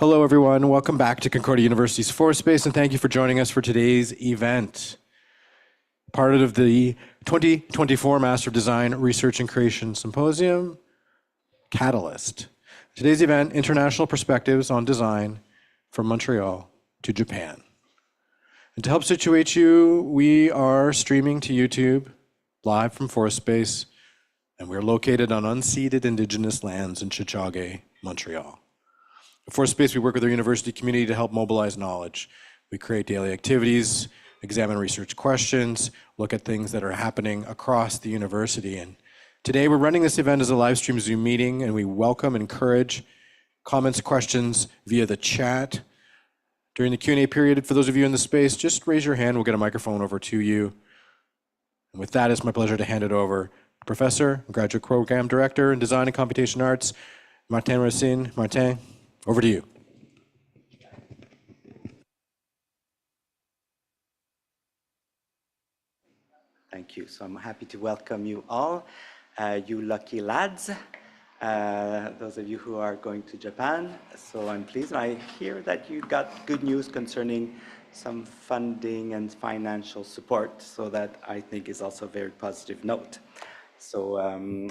Hello, everyone. Welcome back to Concordia University's Force-Space, and thank you for joining us for today's event. Part of the 2024 Master of Design Research and Creation Symposium, Catalyst. Today's event, International Perspectives on Design from Montreal to Japan. And to help situate you, we are streaming to YouTube, live from Force-Space, and we're located on unceded Indigenous lands in Chichage, Montreal. At Force-Space, we work with our university community to help mobilize knowledge. We create daily activities, examine research questions, look at things that are happening across the university. And today we're running this event as a live stream Zoom meeting, and we welcome and encourage comments, questions via the chat. During the Q&A period, for those of you in the space, just raise your hand, we'll get a microphone over to you. And with that, it's my pleasure to hand it over to Professor, Graduate Program Director in Design and Computation Arts, Martin Racine. Martin, over to you. Thank you. So I'm happy to welcome you all, you lucky lads, those of you who are going to Japan. So I'm pleased. I hear that you got good news concerning some funding and financial support, so that I think is also a very positive note. So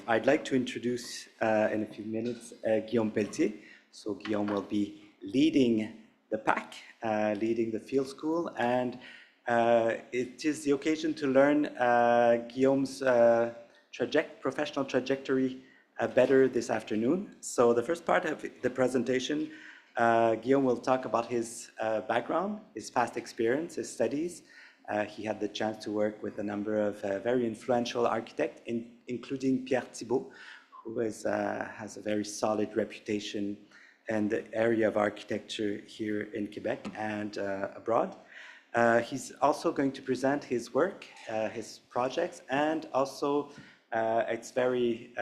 I'd like to introduce in a few minutes Guillaume Pelletier. So Guillaume will be leading the pack, leading the field school, and it is the occasion to learn Guillaume's professional trajectory better this afternoon. So the first part of the presentation, Guillaume will talk about his background, his past experience, his studies. He had the chance to work with a number of very influential architects, including Pierre Thibault, who has a very solid reputation in the area of architecture here in Quebec and abroad. He's also going to present his work, his projects, and also it's very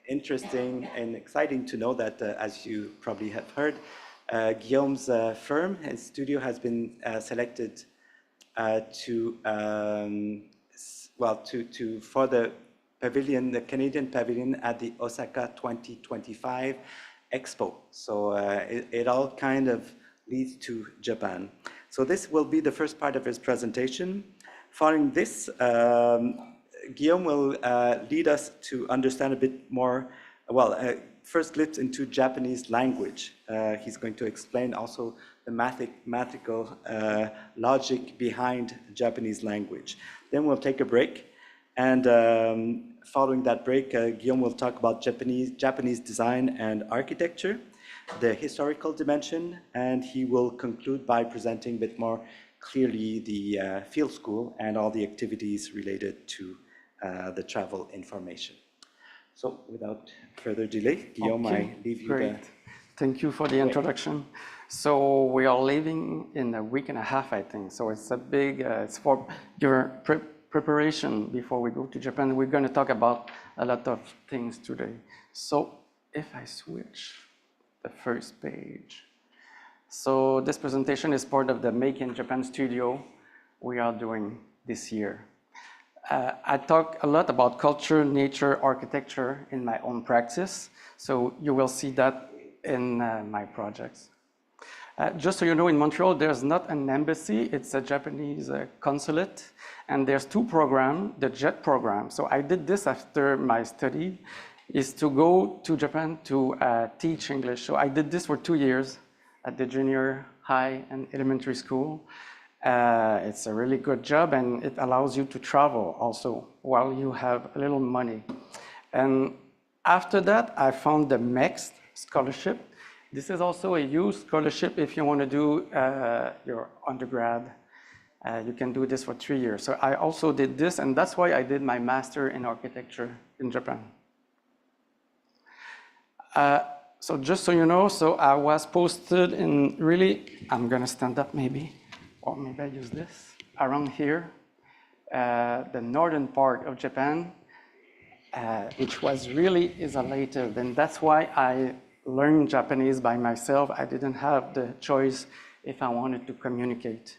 interesting and exciting to know that, as you probably have heard, Guillaume's firm, his studio, has been selected for the pavilion, the Canadian pavilion at the Osaka 2025 Expo. So it all kind of leads to Japan. So this will be the first part of his presentation. Following this, Guillaume will lead us to understand a bit more, first glimpse into Japanese language. He's going to explain also the mathematical logic behind Japanese language. Then we'll take a break, and following that break, Guillaume will talk about Japanese design and architecture, the historical dimension, and he will conclude by presenting a bit more clearly the field school and all the activities related to the travel information. So without further delay, Guillaume, Okay, I leave you great. Thank you for the introduction. So we are leaving in a week and a half, I think. So it's a big, it's for your preparation before we go to Japan. We're going to talk about a lot of things today. So if I switch the first page. So this presentation is part of the Make in Japan studio we are doing this year. I talk a lot about culture, nature, architecture in my own practice. So you will see that in my projects. Just so you know, in Montreal, there's not an embassy, it's a Japanese consulate. And there's two programs, the JET program. So I did this after my study, is to go to Japan to teach English. So I did this for 2 years at the junior high and elementary school. It's a really good job, and it allows you to travel also while you have a little money. And after that, I found the MEX scholarship. This is also a youth scholarship if you want to do your undergrad. You can do this for 3 years. So I also did this, and that's why I did my master in architecture in Japan. So just so you know, so I was posted in I'm gonna stand up maybe, or maybe I use this, around here, the northern part of Japan, which was really isolated. And that's why I learned Japanese by myself. I didn't have the choice if I wanted to communicate.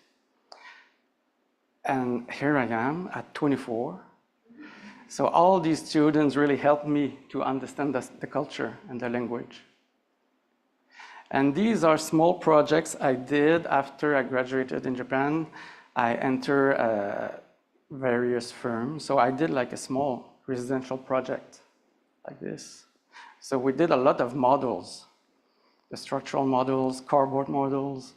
And here I am at 24. So all these students really helped me to understand the culture and the language. And these are small projects I did after I graduated in Japan. I entered various firms. So I did like a small residential project like this. So we did a lot of models, the structural models, cardboard models.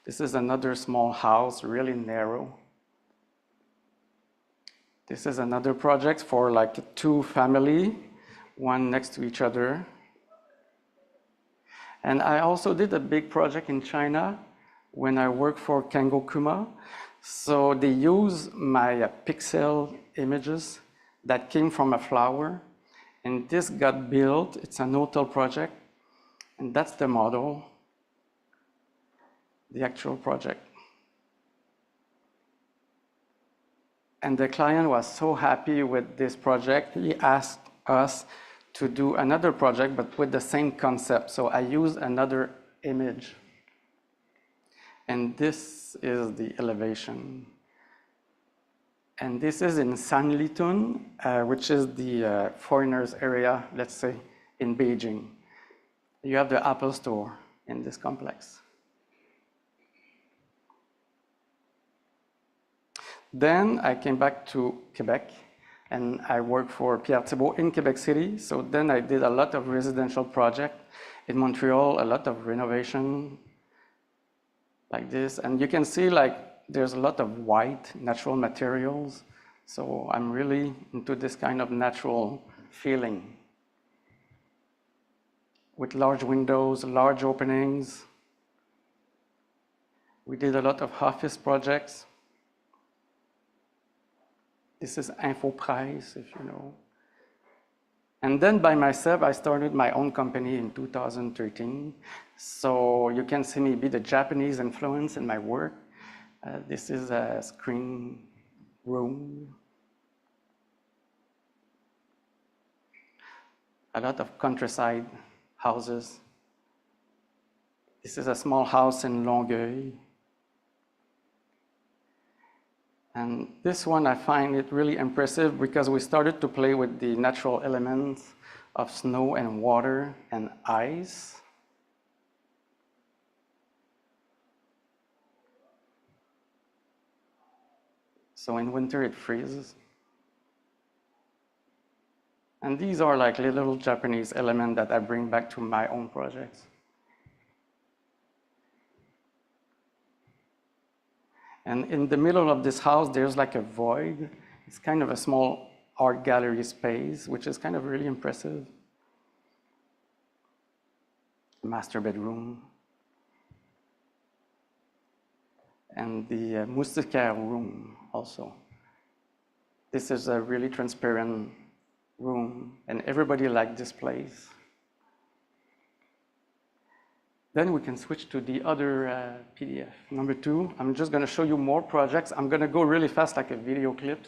This is another small house, really narrow. This is another project for like two family, one next to each other. And I also did a big project in China when I worked for Kango Kuma. So they use my pixel images that came from a flower. And this got built. It's an hotel project. And that's the model, the actual project. And the client was so happy with this project, he asked us to do another project, but with the same concept. So I used another image. And this is the elevation. And this is in Sanlitun, which is the foreigners area, let's say, in Beijing. You have the Apple Store in this complex. Then I came back to Quebec, and I worked for Pierre Thibault in Quebec City. So then I did a lot of residential projects in Montreal, a lot of renovation like this. And you can see like there's a lot of white natural materials. So I'm really into this kind of natural feeling with large windows, large openings. We did a lot of office projects. This is InfoPrice, if you know. And then by myself, I started my own company in 2013. So you can see me be the Japanese influence in my work. This is a screen room. A lot of countryside houses. This is a small house in Longueuil. And this one, I find it really impressive because we started to play with the natural elements of snow and water and ice. So in winter, it freezes. And these are like little Japanese elements that I bring back to my own projects. And in the middle of this house, there's like a void. It's kind of a small art gallery space, which is kind of really impressive. Master bedroom. And the moustiquaire room also. This is a really transparent room, and everybody liked this place. Then we can switch to the other PDF. Number 2, I'm just going to show you more projects. I'm going to go really fast like a video clip.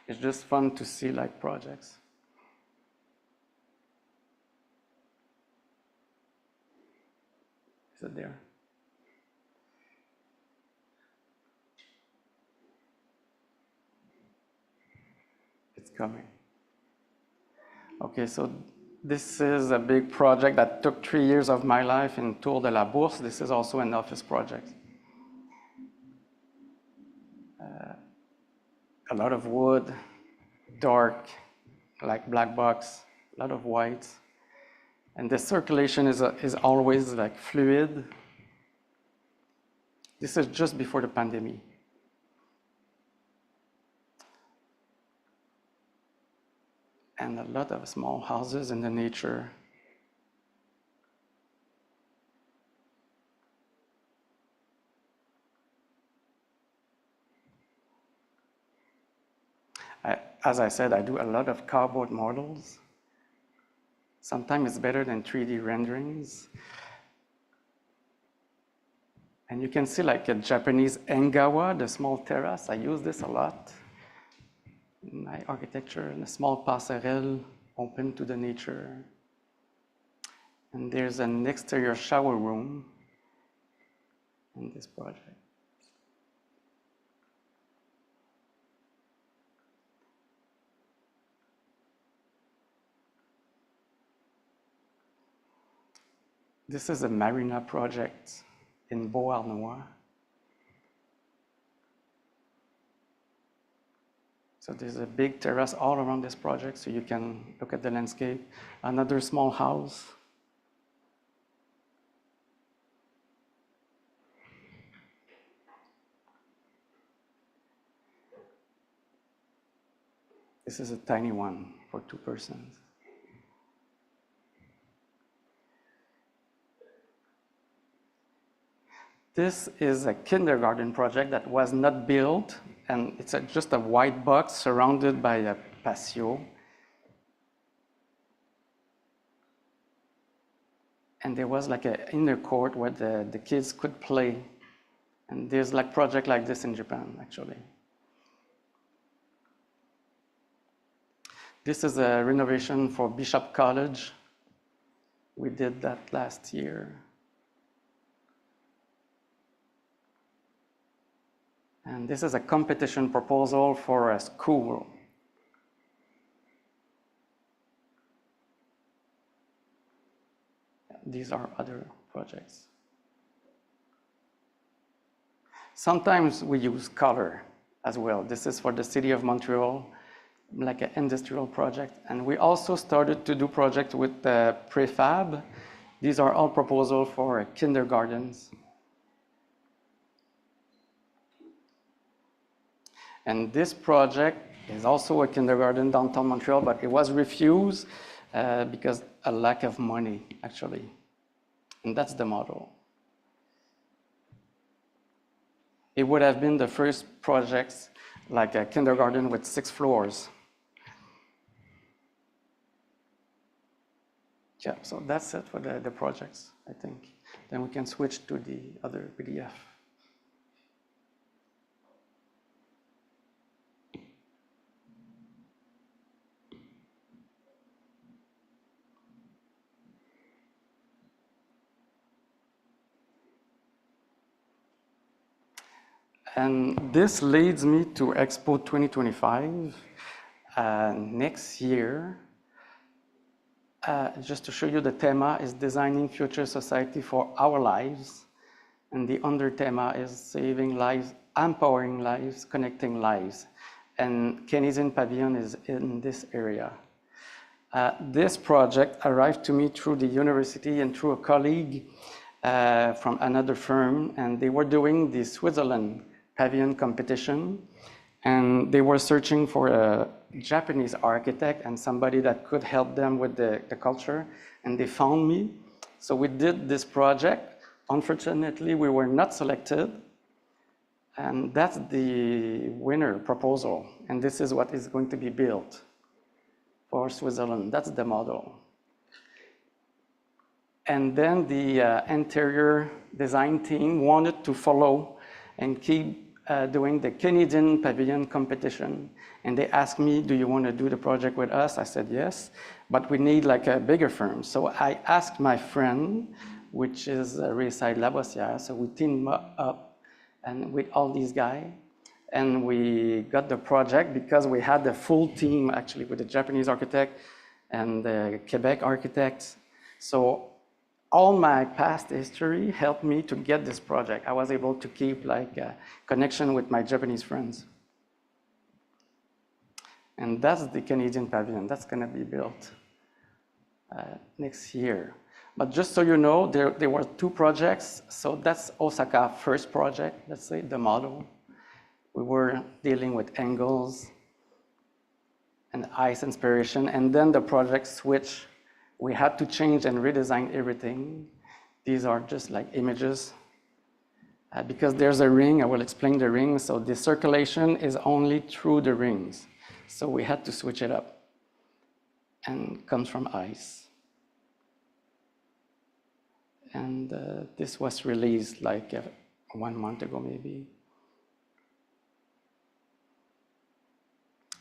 It's just fun to see like projects. Is it there? It's coming. Okay, so this is a big project that took 3 years of my life in Tour de la Bourse. This is also an office project. A lot of wood, dark, like black box, a lot of whites. And the circulation is always like fluid. This is just before the pandemic. And a lot of small houses in the nature. As I said, I do a lot of cardboard models. Sometimes it's better than 3D renderings. And you can see like a Japanese engawa, the small terrace. I use this a lot in my architecture, and a small passerelle open to the nature. And there's an exterior shower room in this project. This is a marina project in Beauharnois. So there's a big terrace all around this project, so you can look at the landscape. Another small house. This is a tiny one for 2 persons. This is a kindergarten project that was not built, and it's just a white box surrounded by a patio. And there was like an inner court where the kids could play. And there's like project like this in Japan, actually. This is a renovation for Bishop College. We did that last year. And this is a competition proposal for a school. These are other projects. Sometimes we use color as well. This is for the city of Montreal, like an industrial project. And we also started to do projects with prefab. These are all proposals for kindergartens. And this project is also a kindergarten downtown Montreal, but it was refused because a lack of money, actually. And that's the model. It would have been the first projects like a kindergarten with 6 floors. Yeah, so that's it for the projects, I think. Then we can switch to the other PDF. And this leads me to Expo 2025 next year. Just to show you, the theme is Designing Future Society for Our Lives. And the under theme is Saving Lives, Empowering Lives, Connecting Lives. And Canadian Pavilion is in this area. This project arrived to me through the university and through a colleague from another firm, and they were doing the Switzerland pavilion competition, and they were searching for a Japanese architect and somebody that could help them with the culture, and they found me. So we did this project. Unfortunately, we were not selected, and that's the winner proposal, and this is what is going to be built for Switzerland. That's the model. And then the interior design team wanted to follow and keep doing the Canadian Pavilion competition. And they asked me, do you want to do the project with us? I said yes, but we need like a bigger firm. So I asked my friend, which is Rayside Labossière, so we teamed up and with all these guys, and we got the project because we had the full team actually with the Japanese architect and the Quebec architects. So all my past history helped me to get this project. I was able to keep like a connection with my Japanese friends. And that's the Canadian Pavilion. That's going to be built next year. But just so you know, there were 2 projects. So that's Osaka first project, let's say, the model. We were dealing with angles and ice inspiration. And then the project switched. We had to change and redesign everything. These are just like images. Because there's a ring, I will explain the ring. So the circulation is only through the rings. So we had to switch it up. And it comes from ice. And this was released like 1 month ago, maybe.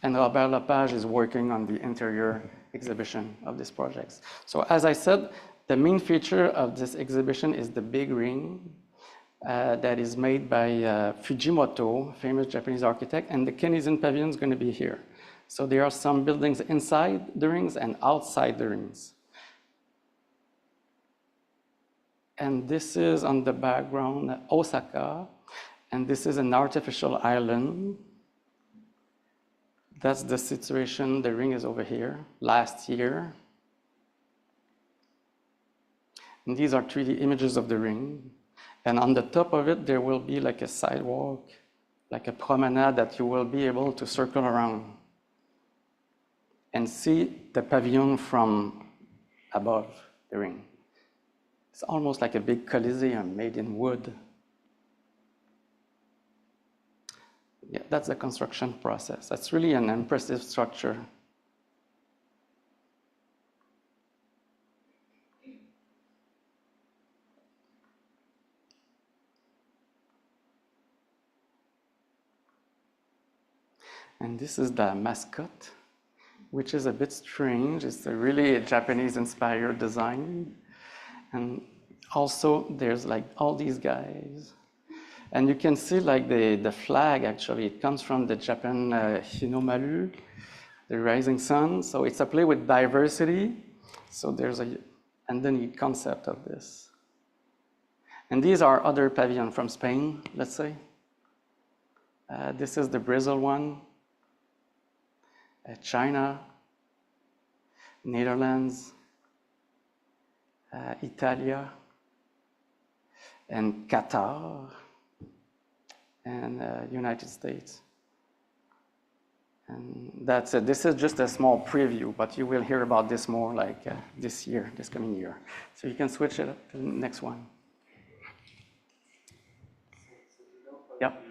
And Robert Lepage is working on the interior exhibition of these projects. So as I said, the main feature of this exhibition is the big ring that is made by Fujimoto, famous Japanese architect, and the Canadian Pavilion is going to be here. So there are some buildings inside the rings and outside the rings. And this is on the background, Osaka. And this is an artificial island. That's the situation. The ring is over here, last year. And these are 3D images of the ring. And on the top of it, there will be like a sidewalk, like a promenade that you will be able to circle around and see the pavilion from above the ring. It's almost like a big coliseum made in wood. Yeah, that's the construction process. That's really an impressive structure. And this is the mascot, which is a bit strange. It's a really Japanese-inspired design. And also, there's like all these guys. And you can see like the flag, actually. It comes from the Japan Hinomaru, the rising sun. So it's a play with diversity. So there's and then the concept of this. And these are other pavilions from Spain, let's say. This is the Brazil one. China, Netherlands, Italia, and Qatar, and United States. And that's it. This is just a small preview, but you will hear about this more like this year, this coming year. So you can switch it up to the next one. Yep.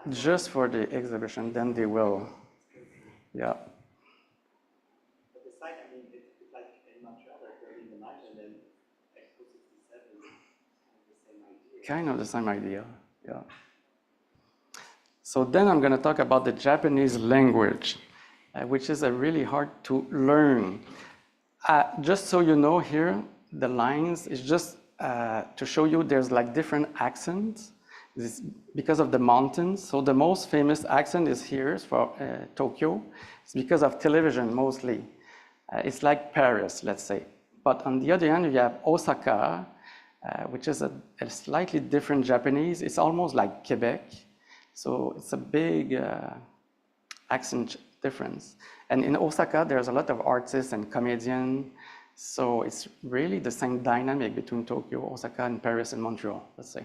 Just for the exhibition, then they will, yeah. But the site, I mean, it's like in Montreal, they're building the night, and then Expo 67 is kind of the same idea. Kind of the same idea, yeah. So then I'm going to talk about the Japanese language, which is a really hard to learn. Just so you know here, the lines is just to show you there's like different accents. This, because of the mountains. So the most famous accent is here, it's for Tokyo. It's because of television mostly. It's like Paris, let's say. But on the other hand, you have Osaka, which is a slightly different Japanese. It's almost like Quebec. So it's a big accent difference. And in Osaka, there's a lot of artists and comedians. So it's really the same dynamic between Tokyo, Osaka, and Paris and Montreal, let's say.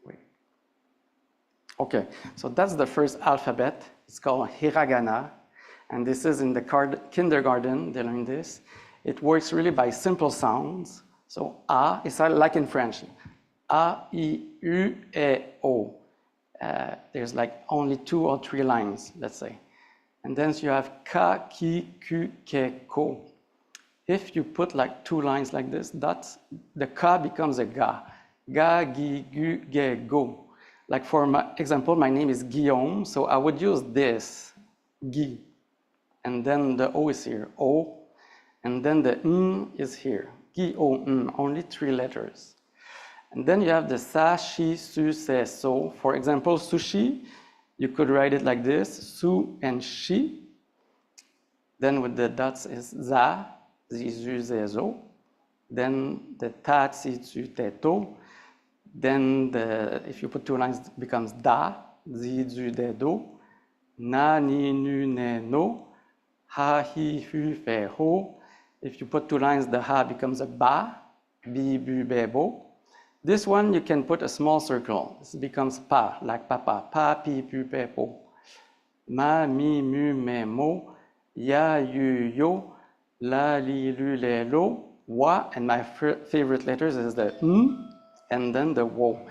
Wait. Okay, so that's the first alphabet. It's called hiragana, and this is in the kindergarten. They learn this. It works really by simple sounds. So a, it's like in French. A, I, U, E, O. There's like only 2 or 3 lines, let's say. And then you have ka, ki, ku, ke, ko. If you put like 2 lines like this, that's the ka becomes a ga. Ga, gi, gu, ge, go. Like for my example, my name is Guillaume, so I would use this, gi. And then the O is here, O. And then the n is here, gi, o, n, only 3 letters. And then you have the sa, shi, su, se, so. For example, sushi, you could write it like this, su and shi. Then with the dots is za, zi, zu, ze, zo. Then the ta, tsi, tsu, te, to. Then if you put 2 lines, it becomes da, zi, zu, de, do. Na, ni, nu, ne, no. Ha, hi, hu, fe, ho. If you put 2 lines, the ha becomes a ba, bi, bu, be, bo. This one, you can put a small circle. This becomes pa, like papa. Pa, pi, pu, pe, po. Ma, mi, mu, me, mo. Ya, yu, yo. La, li, lu, le, lo. Wa, and my favorite letters is the n, and then the wo.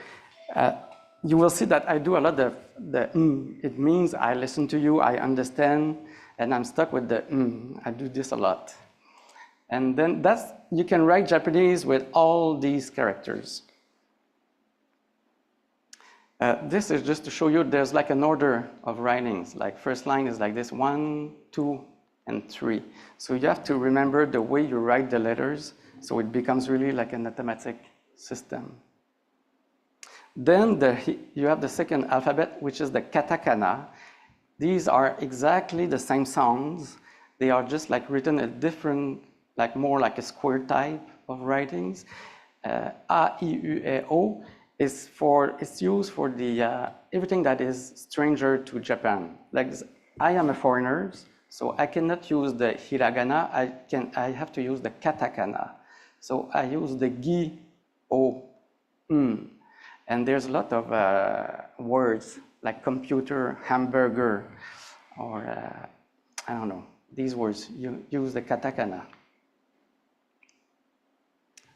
You will see that I do a lot of the n. It means I listen to you, I understand, and I'm stuck with the n. I do this a lot. And then you can write Japanese with all these characters. This is just to show you there's like an order of writings. Like first line is like this, 1, 2, and 3. So you have to remember the way you write the letters, so it becomes really like an automatic system. Then you have the second alphabet, which is the katakana. These are exactly the same sounds. They are just like written a different, like more like a square type of writings. A, I, U, E, O it's used for the everything that is stranger to Japan. Like I am a foreigner, so I cannot use the hiragana. I have to use the katakana. So I use the gi, o, and there's a lot of words like computer, hamburger, or I don't know, these words, you use the katakana.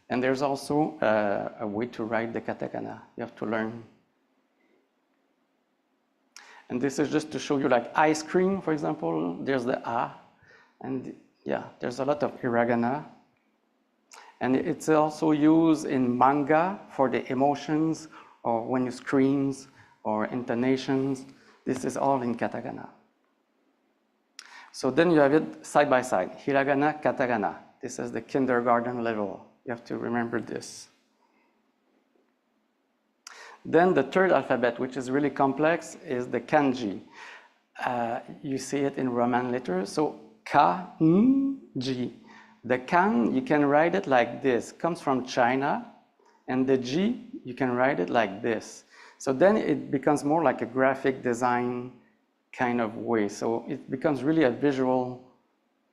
And there's also a way to write the katakana. You have to learn. And this is just to show you like ice cream, for example, there's the A. And yeah, there's a lot of hiragana. And it's also used in manga for the emotions or when you screams or intonations. This is all in katakana. So then you have it side by side, hiragana, katakana. This is the kindergarten level. You have to remember this. Then the third alphabet, which is really complex, is the kanji. You see it in Roman letters. So ka, n, ji. The kan, you can write it like this, comes from China. And the ji, you can write it like this. So then it becomes more like a graphic design kind of way. So it becomes really a visual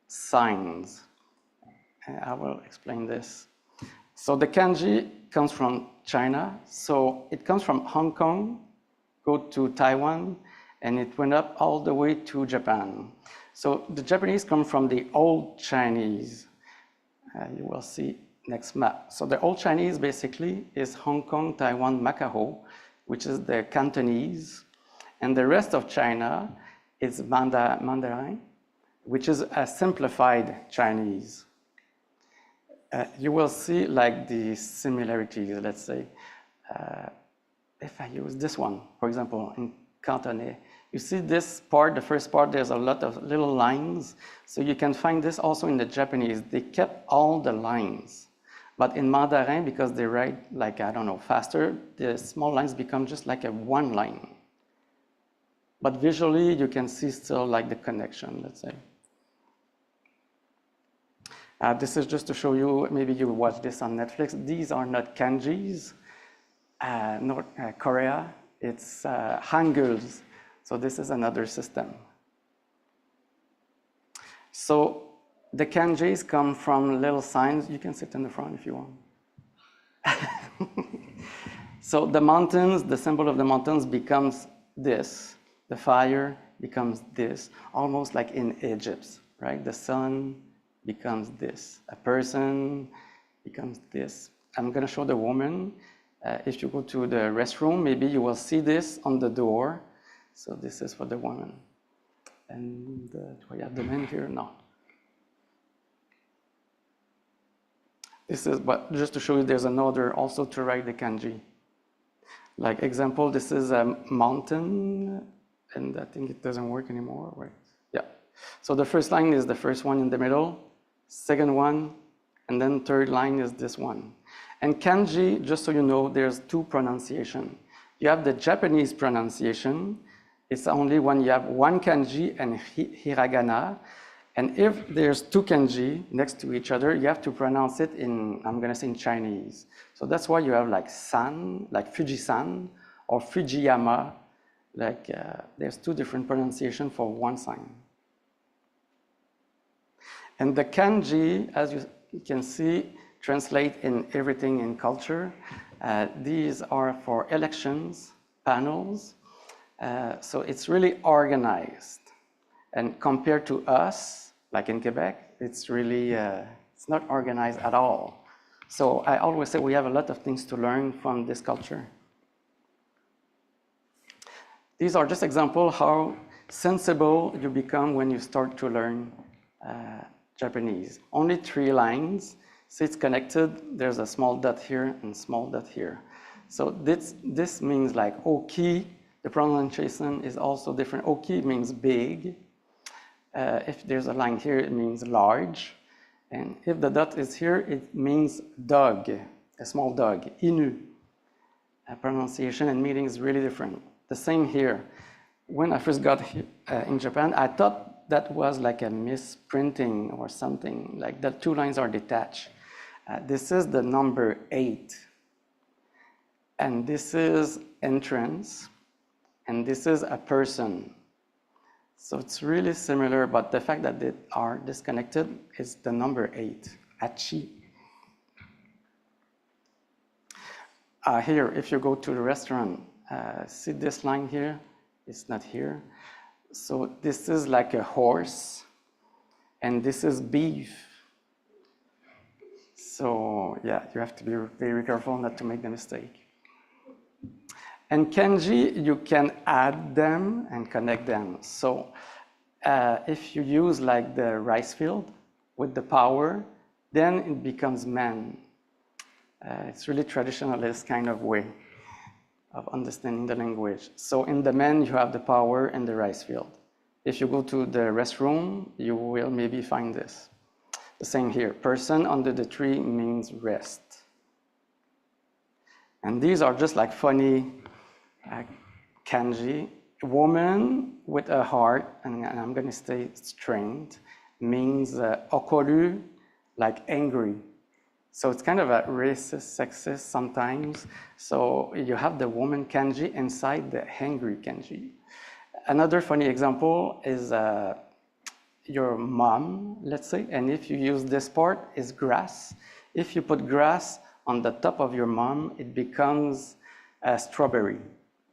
signs. And I will explain this. So the kanji comes from China. So it comes from Hong Kong, go to Taiwan, and it went up all the way to Japan. So the Japanese come from the Old Chinese. You will see next map. So the Old Chinese basically is Hong Kong, Taiwan, Macau, which is the Cantonese. And the rest of China is Mandarin, which is a simplified Chinese. You will see like the similarities, let's say. If I use this one, for example, in Cantonese, you see this part, the first part, there's a lot of little lines. So you can find this also in the Japanese. They kept all the lines. But in Mandarin, because they write like, I don't know, faster, the small lines become just like a one line. But visually, you can see still like the connection, let's say. This is just to show you, maybe you watch this on Netflix. These are not kanjis. North Korea, it's Hanguls. So this is another system. So the kanjis come from little signs. You can sit in the front if you want. So the mountains, the symbol of the mountains becomes this. The fire becomes this, almost like in Egypt, right? The sun becomes this. A person becomes this. I'm going to show the woman. If you go to the restroom, maybe you will see this on the door. So this is for the woman. And do I have the man here? No. This is, but just to show you, there's another also to write the kanji. Like example, this is a mountain, and I think it doesn't work anymore, right? Yeah. So the first line is the first one in the middle, second one, and then third line is this one. And kanji, just so you know, there's two pronunciation. You have the Japanese pronunciation. It's only when you have one kanji and hiragana. And if there's two kanji next to each other, you have to pronounce it in, I'm gonna say in Chinese. So that's why you have like san, like Fuji-san, or Fujiyama. Like there's two different pronunciation for one sign. And the kanji, as you can see, translate in everything in culture. These are for elections, panels. So it's really organized. And compared to us, like in Quebec, it's really, it's not organized at all. So I always say we have a lot of things to learn from this culture. These are just examples how sensible you become when you start to learn Japanese. Only 3 lines. So it's connected. There's a small dot here and small dot here. So this means like oki. The pronunciation is also different. Oki means big. If there's a line here, it means large. And if the dot is here, it means dog, a small dog, inu. Pronunciation and meaning is really different. The same here. when I first got here, in Japan, I thought that was like a misprinting or something, like the two lines are detached. This is the number 8, and this is entrance, and this is a person. So it's really similar, but the fact that they are disconnected is the number 8, achi. Here, if you go to the restaurant, see this line here? It's not here. So this is like a horse, and this is beef. So yeah, you have to be very careful not to make the mistake. And kanji, you can add them and connect them. So if you use like the rice field with the power, then it becomes man. It's really traditionalist kind of way of understanding the language. So in the man, you have the power and the rice field. If you go to the restroom, you will maybe find this. The same here. Person under the tree means rest. And these are just like funny kanji. Woman with a heart, and I'm going to stay strained, means okoru, like angry. So it's kind of a racist, sexist sometimes. So you have the woman kanji inside the angry kanji. Another funny example is your mom, let's say, and if you use this part, is grass. If you put grass on the top of your mom, it becomes a strawberry.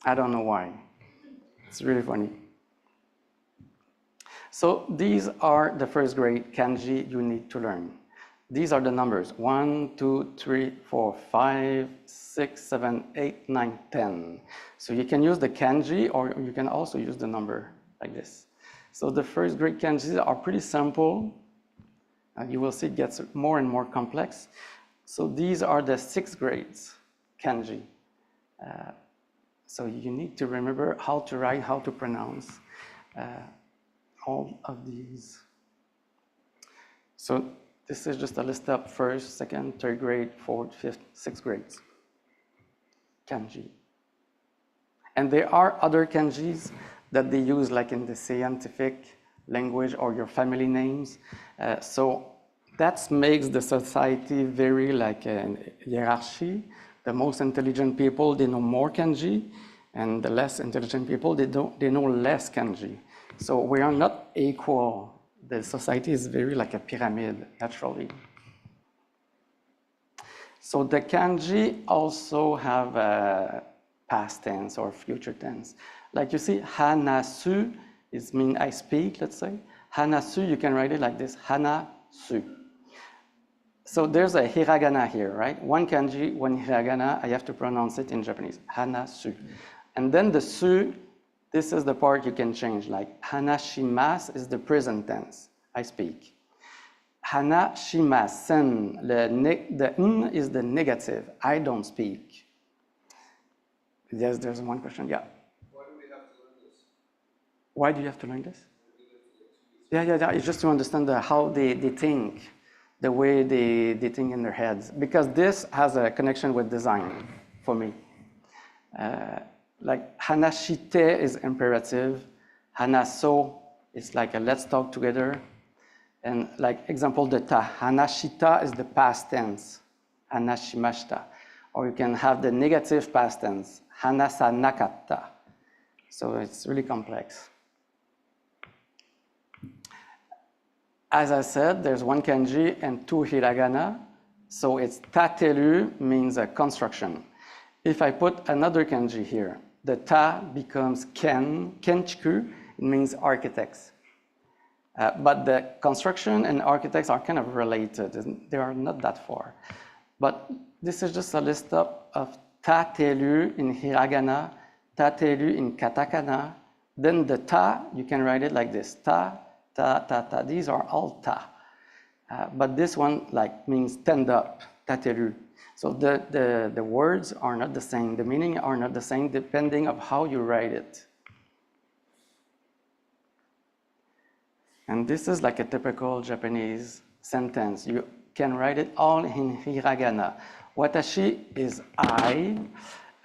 I don't know why. It's really funny. So these are the first grade kanji you need to learn. These are the numbers 1, 2, 3, 4, 5, 6, 7, 8, 9, 10. So you can use the kanji, or you can also use the number like this. So the first grade kanjis are pretty simple. You will see it gets more and more complex. So these are the 6th grades kanji. So you need to remember how to write, how to pronounce all of these. So this is just a list of 1st, 2nd, 3rd grade, 4th, 5th, 6th grades kanji. And there are other kanjis that they use like in the scientific language or your family names. So that makes the society very like a hierarchy. The most intelligent people, they know more kanji, and the less intelligent people, they know less kanji. So we are not equal. The society is very like a pyramid, naturally. So the kanji also have a past tense or future tense. Like you see, hanasu is mean I speak, let's say. Hanasu, you can write it like this, hanasu. So there's a hiragana here, right? One kanji, one hiragana, I have to pronounce it in Japanese, hanasu. And then the su, this is the part you can change, like hanashimasu is the present tense, I speak. Hanashimasen, the n is the negative, I don't speak. Yes, there's one question, yeah. Why do we have to learn this? Why do you have to learn this? Yeah, it's just to understand how they think, the way they think in their heads, because this has a connection with design for me. Like hanashite is imperative, hanaso is like a let's talk together, and like example the ta, hanashita is the past tense, hanashimashita, or you can have the negative past tense, hanasanakatta. So it's really complex. As I said, there's one kanji and 2 hiragana. So it's tateru means a construction. If I put another kanji here, the ta becomes kenchiku, it means architects. But the construction and architects are kind of related. They are not that far. But this is just a list of tateru in hiragana, tateru in katakana. Then the ta, you can write it like this, ta. These are all ta. But this one like means stand up, tateru. So the words are not the same, the meaning are not the same depending on how you write it. And this is like a typical Japanese sentence. You can write it all in hiragana. Watashi is I.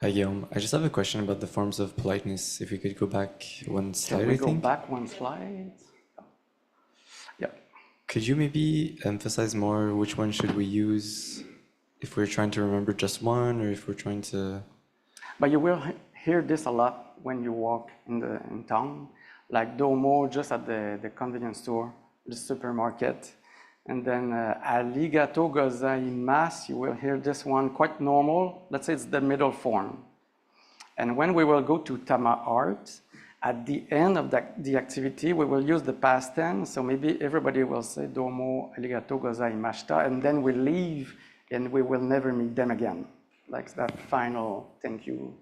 Hi, Guillaume. I just have a question about the forms of politeness. If we could go back one slide, Can we I go think. back one slide? Yeah. Could you maybe emphasize more which one should we use if we're trying to remember just one, or if we're trying to... But you will hear this a lot when you walk in town, like domo just at the convenience store, the supermarket. And then arigato gozaimasu, you will hear this one quite normal. Let's say it's the middle form. And when we will go to Tama art, at the end of the activity, we will use the past tense. So maybe everybody will say domo arigato gozaimashita, and then we leave and we will never meet them again. Like that final thank you.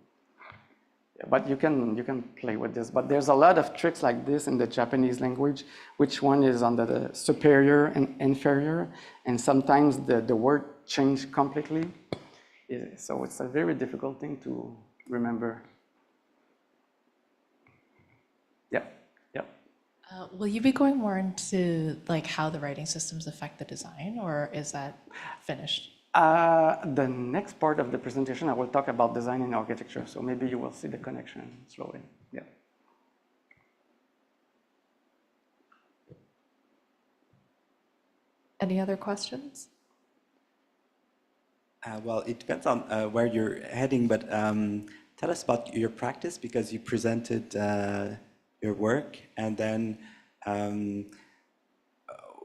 But you can play with this. But there's a lot of tricks like this in the Japanese language, which one is under the superior and inferior, and sometimes the word change completely. So it's a very difficult thing to remember. Yeah, yeah. Will you be going more into like how the writing systems affect the design, or is that finished? The next part of the presentation, I will talk about design and architecture. So maybe you will see the connection slowly. Yeah. Any other questions? Well, it depends on where you're heading, but tell us about your practice, because you presented your work, and then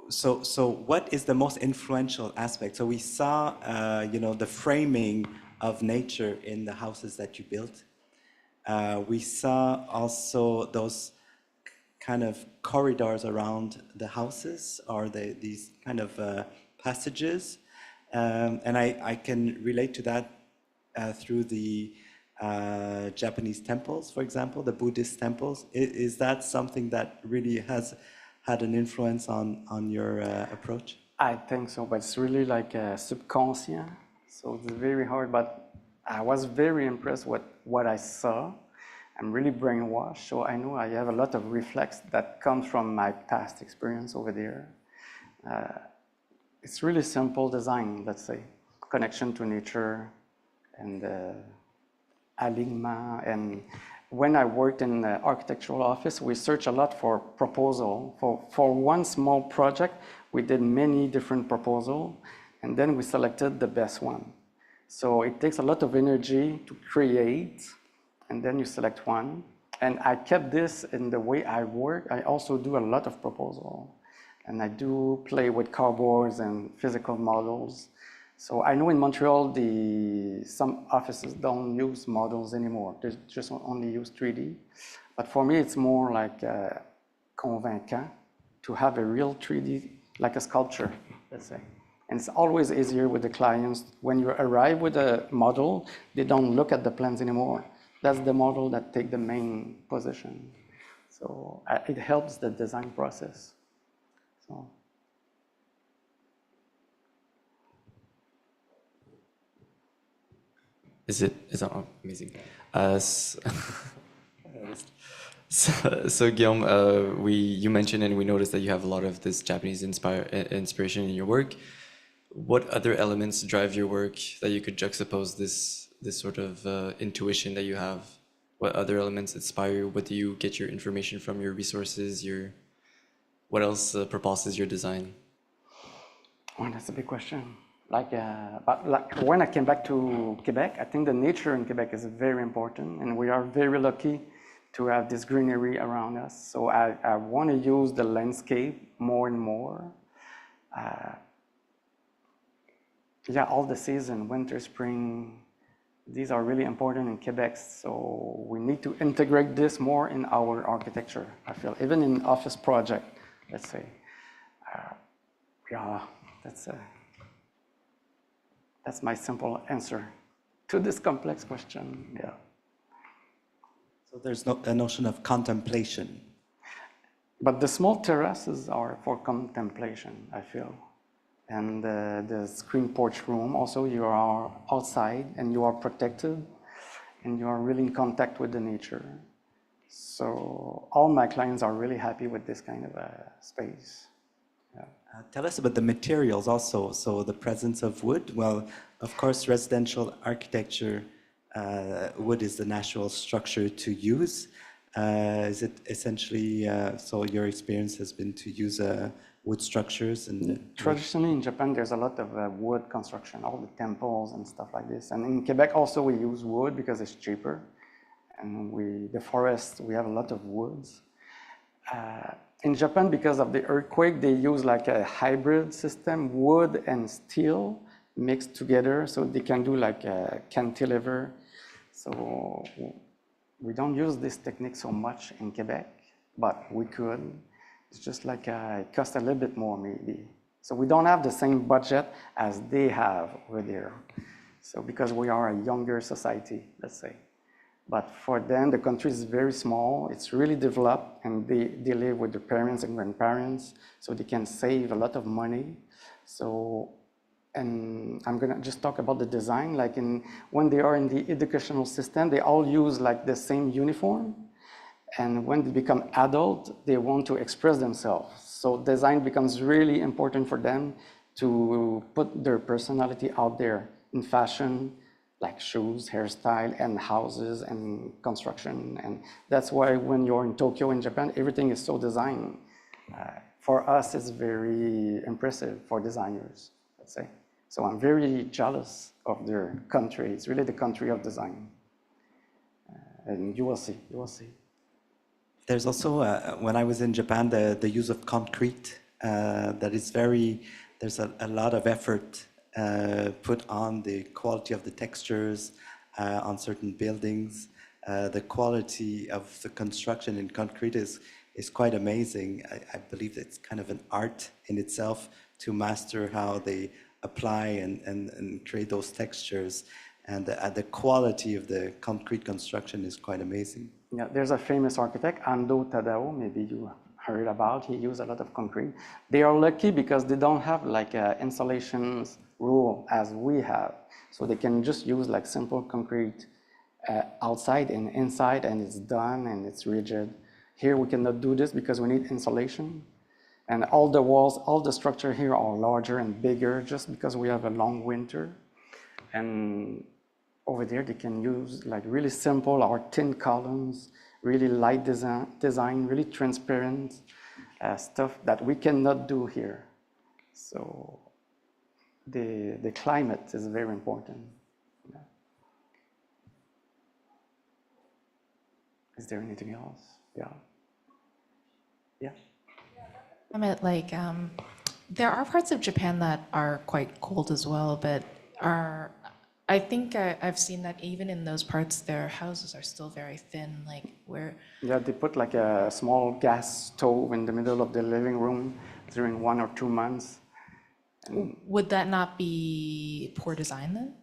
so what is the most influential aspect? So we saw the framing of nature in the houses that you built. We saw also those kind of corridors around the houses, or these kind of passages. And I can relate to that through the Japanese temples, for example, the Buddhist temples. Is that something that really has had an influence on your approach? I think so, but it's really like subconscious. So it's very hard, but I was very impressed with what I saw. I'm really brainwashed, so I know I have a lot of reflex that comes from my past experience over there. It's really simple design, let's say, connection to nature and alignement. And when I worked in the architectural office, we searched a lot for proposal. For one small project, we did many different proposals, and then we selected the best one. So it takes a lot of energy to create, and then you select one. And I kept this in the way I work. I also do a lot of proposal. And I do play with cardboards and physical models. So I know in Montreal, some offices don't use models anymore. They just only use 3D. But for me, it's more like convaincant to have a real 3D, like a sculpture, let's say. And it's always easier with the clients. When you arrive with a model, they don't look at the plans anymore. That's the model that takes the main position. So it helps the design process. So. Is it oh, amazing? So Guillaume, you mentioned and we noticed that you have a lot of this Japanese inspiration in your work. What other elements drive your work that you could juxtapose this sort of intuition that you have? What other elements inspire you? What do you get your information from, your resources, what else propulses your design? Oh, that's a big question. But when I came back to Quebec, I think the nature in Quebec is very important, and we are very lucky to have this greenery around us. So I want to use the landscape more and more. Yeah, all the season, winter, spring, these are really important in Quebec. So we need to integrate this more in our architecture, I feel, even in office project, let's say. Yeah, that's my simple answer to this complex question. Yeah. So there's a notion of contemplation. But the small terraces are for contemplation, I feel. And the screen porch room, also you are outside and you are protected and you are really in contact with the nature. So all my clients are really happy with this kind of space. Yeah. Tell us about the materials also. So the presence of wood. Well, of course, residential architecture wood is the natural structure to use. Is it essentially, so your experience has been to use wood structures and Traditionally in Japan, there's a lot of wood construction, all the temples and stuff like this. And in Quebec also we use wood because it's cheaper. And the forest, we have a lot of woods. In Japan, because of the earthquake, they use like a hybrid system, wood and steel mixed together, so they can do like a cantilever. So we don't use this technique so much in Quebec, but we could. It's just like it costs a little bit more maybe. So we don't have the same budget as they have over there. So because we are a younger society, let's say. But for them, the country is very small, it's really developed, and they live with their parents and grandparents, so they can save a lot of money. So, and I'm gonna just talk about the design, like when they are in the educational system, they all use like the same uniform. And when they become adult, they want to express themselves. So design becomes really important for them to put their personality out there in fashion, like shoes, hairstyle, and houses, and construction. And that's why when you're in Tokyo, in Japan, everything is so designed. For us, it's very impressive for designers, let's say. So I'm very jealous of their country. It's really the country of design. And you will see, you will see. there's also, when I was in Japan, the use of concrete, that is very, there's a lot of effort put on the quality of the textures on certain buildings. The quality of the construction in concrete is quite amazing. I believe it's kind of an art in itself to master how they apply and create those textures. And the quality of the concrete construction is quite amazing. Yeah, there's a famous architect, Ando Tadao, maybe you heard about. He used a lot of concrete. They are lucky because they don't have like a insulations rule as we have. So they can just use like simple concrete outside and inside, and it's done and it's rigid. Here we cannot do this because we need insulation. And all the walls, all the structure here are larger and bigger just because we have a long winter. And over there, they can use like really simple or thin columns, really light design, really transparent stuff that we cannot do here. So the climate is very important. Yeah. Is there anything else? Yeah. Yeah. I meant like, there are parts of Japan that are quite cold as well, but I think I've seen that even in those parts, their houses are still very thin, like where. Yeah, they put like a small gas stove in the middle of the living room during 1 or 2 months. Would that not be poor design then?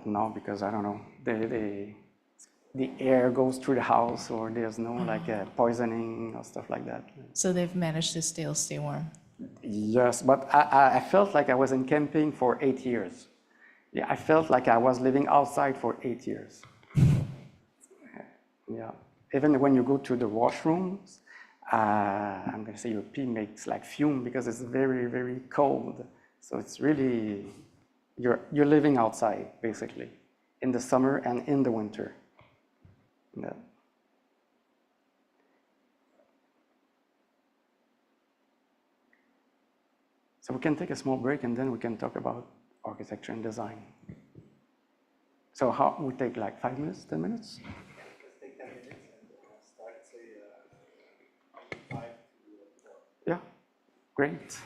No, because I don't know. The air goes through the house, or there's no like poisoning or stuff like that. So they've managed to stay warm. Yes, but I felt like I was in camping for 8 years. Yeah, I felt like I was living outside for 8 years. Yeah, even when you go to the washrooms, I'm gonna say your pee makes like fume because it's very, very cold. So it's really, you're living outside basically in the summer and in the winter. Yeah. So we can take a small break and then we can talk about architecture and design. So how we take like 5 minutes, 10 minutes? Let's take 10 minutes and start, say, 5 to 4. Yeah, great.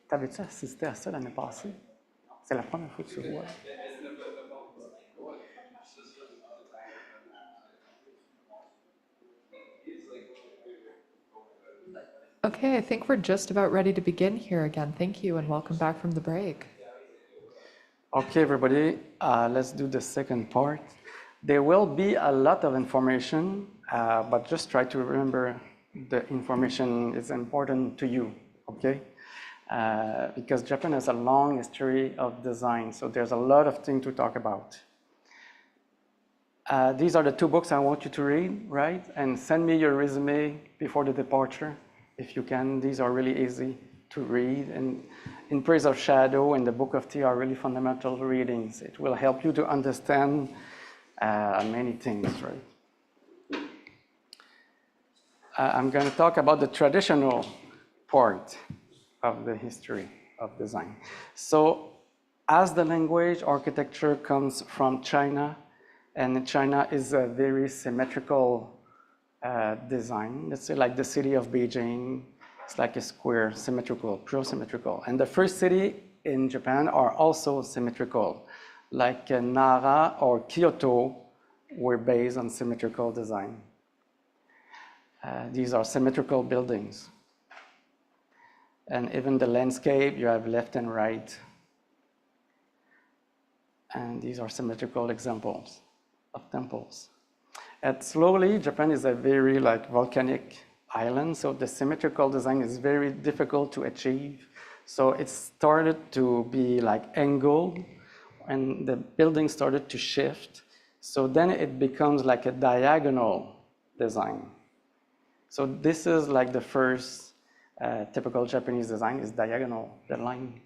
T'avais-tu assisté à ça l'année passée? C'est la première fois que tu vois. Okay, I think we're just about ready to begin here again. Thank you and welcome back from the break. Okay, everybody, let's do the second part. There will be a lot of information, but just try to remember the information is important to you, okay? Because Japan has a long history of design, so there's a lot of things to talk about. These are the two books I want you to read, right? And send me your resume before the departure, if you can. These are really easy to read. And In Praise of Shadow and the Book of Tea are really fundamental readings. It will help you to understand many things, right? I'm going to talk about the traditional part of the history of design. So, as the language, architecture comes from China, and China is a very symmetrical design. Let's say like the city of Beijing, it's like a square, symmetrical, pure symmetrical. And the first city in Japan are also symmetrical, like Nara or Kyoto were based on symmetrical design. These are symmetrical buildings. And even the landscape, you have left and right. And these are symmetrical examples of temples. And slowly, Japan is a very volcanic island, so the symmetrical design is very difficult to achieve. So it started to be angled, and the building started to shift. So then it becomes like a diagonal design. So this is the first typical Japanese design is diagonal, the line.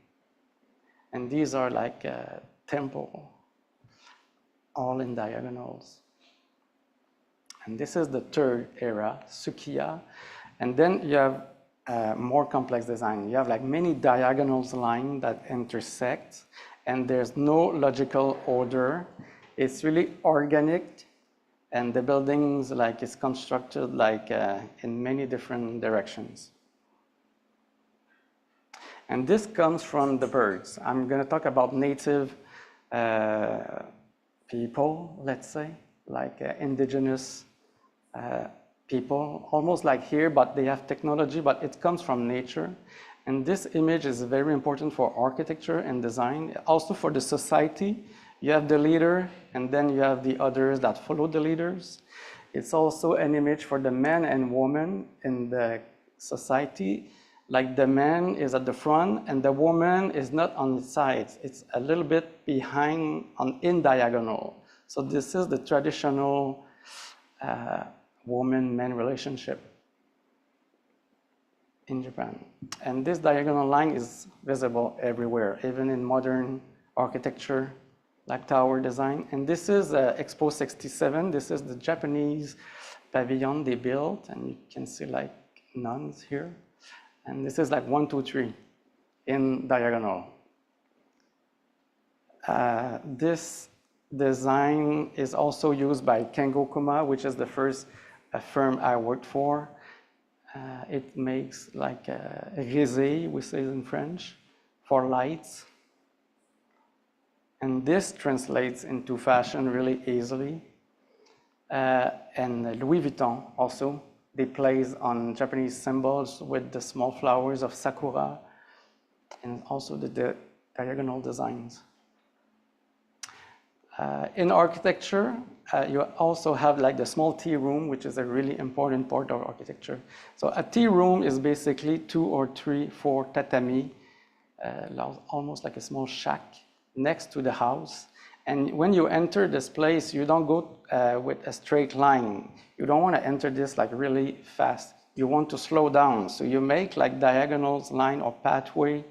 And these are temple, all in diagonals. And this is the third era, Sukiya. And then you have more complex design. You have many diagonals lines that intersect, and there's no logical order. It's really organic, and the buildings is constructed in many different directions. And this comes from the birds. I'm going to talk about native people, let's say, indigenous people, almost like here, but they have technology, but it comes from nature. And this image is very important for architecture and design, also for the society. You have the leader, and then you have the others that follow the leaders. It's also an image for the men and women in the society. The man is at the front, and the woman is not on the sides. It's a little bit behind, in diagonal. So this is the traditional woman-man relationship in Japan. And this diagonal line is visible everywhere, even in modern architecture, like tower design. And this is Expo 67. This is the Japanese pavilion they built, and you can see nuns here. And this is 1, 2, 3 in diagonal. This design is also used by Kengo Kuma, which is the first firm I worked for. It makes a risée, we say in French, for lights. And this translates into fashion really easily. And Louis Vuitton also, they plays on Japanese symbols with the small flowers of sakura, and also the diagonal designs. In architecture, you also have the small tea room, which is a really important part of architecture. So a tea room is basically 2 or 3, 4 tatami, almost like a small shack next to the house. And when you enter this place, you don't go with a straight line. You don't want to enter this really fast. You want to slow down. So you make diagonals line or pathway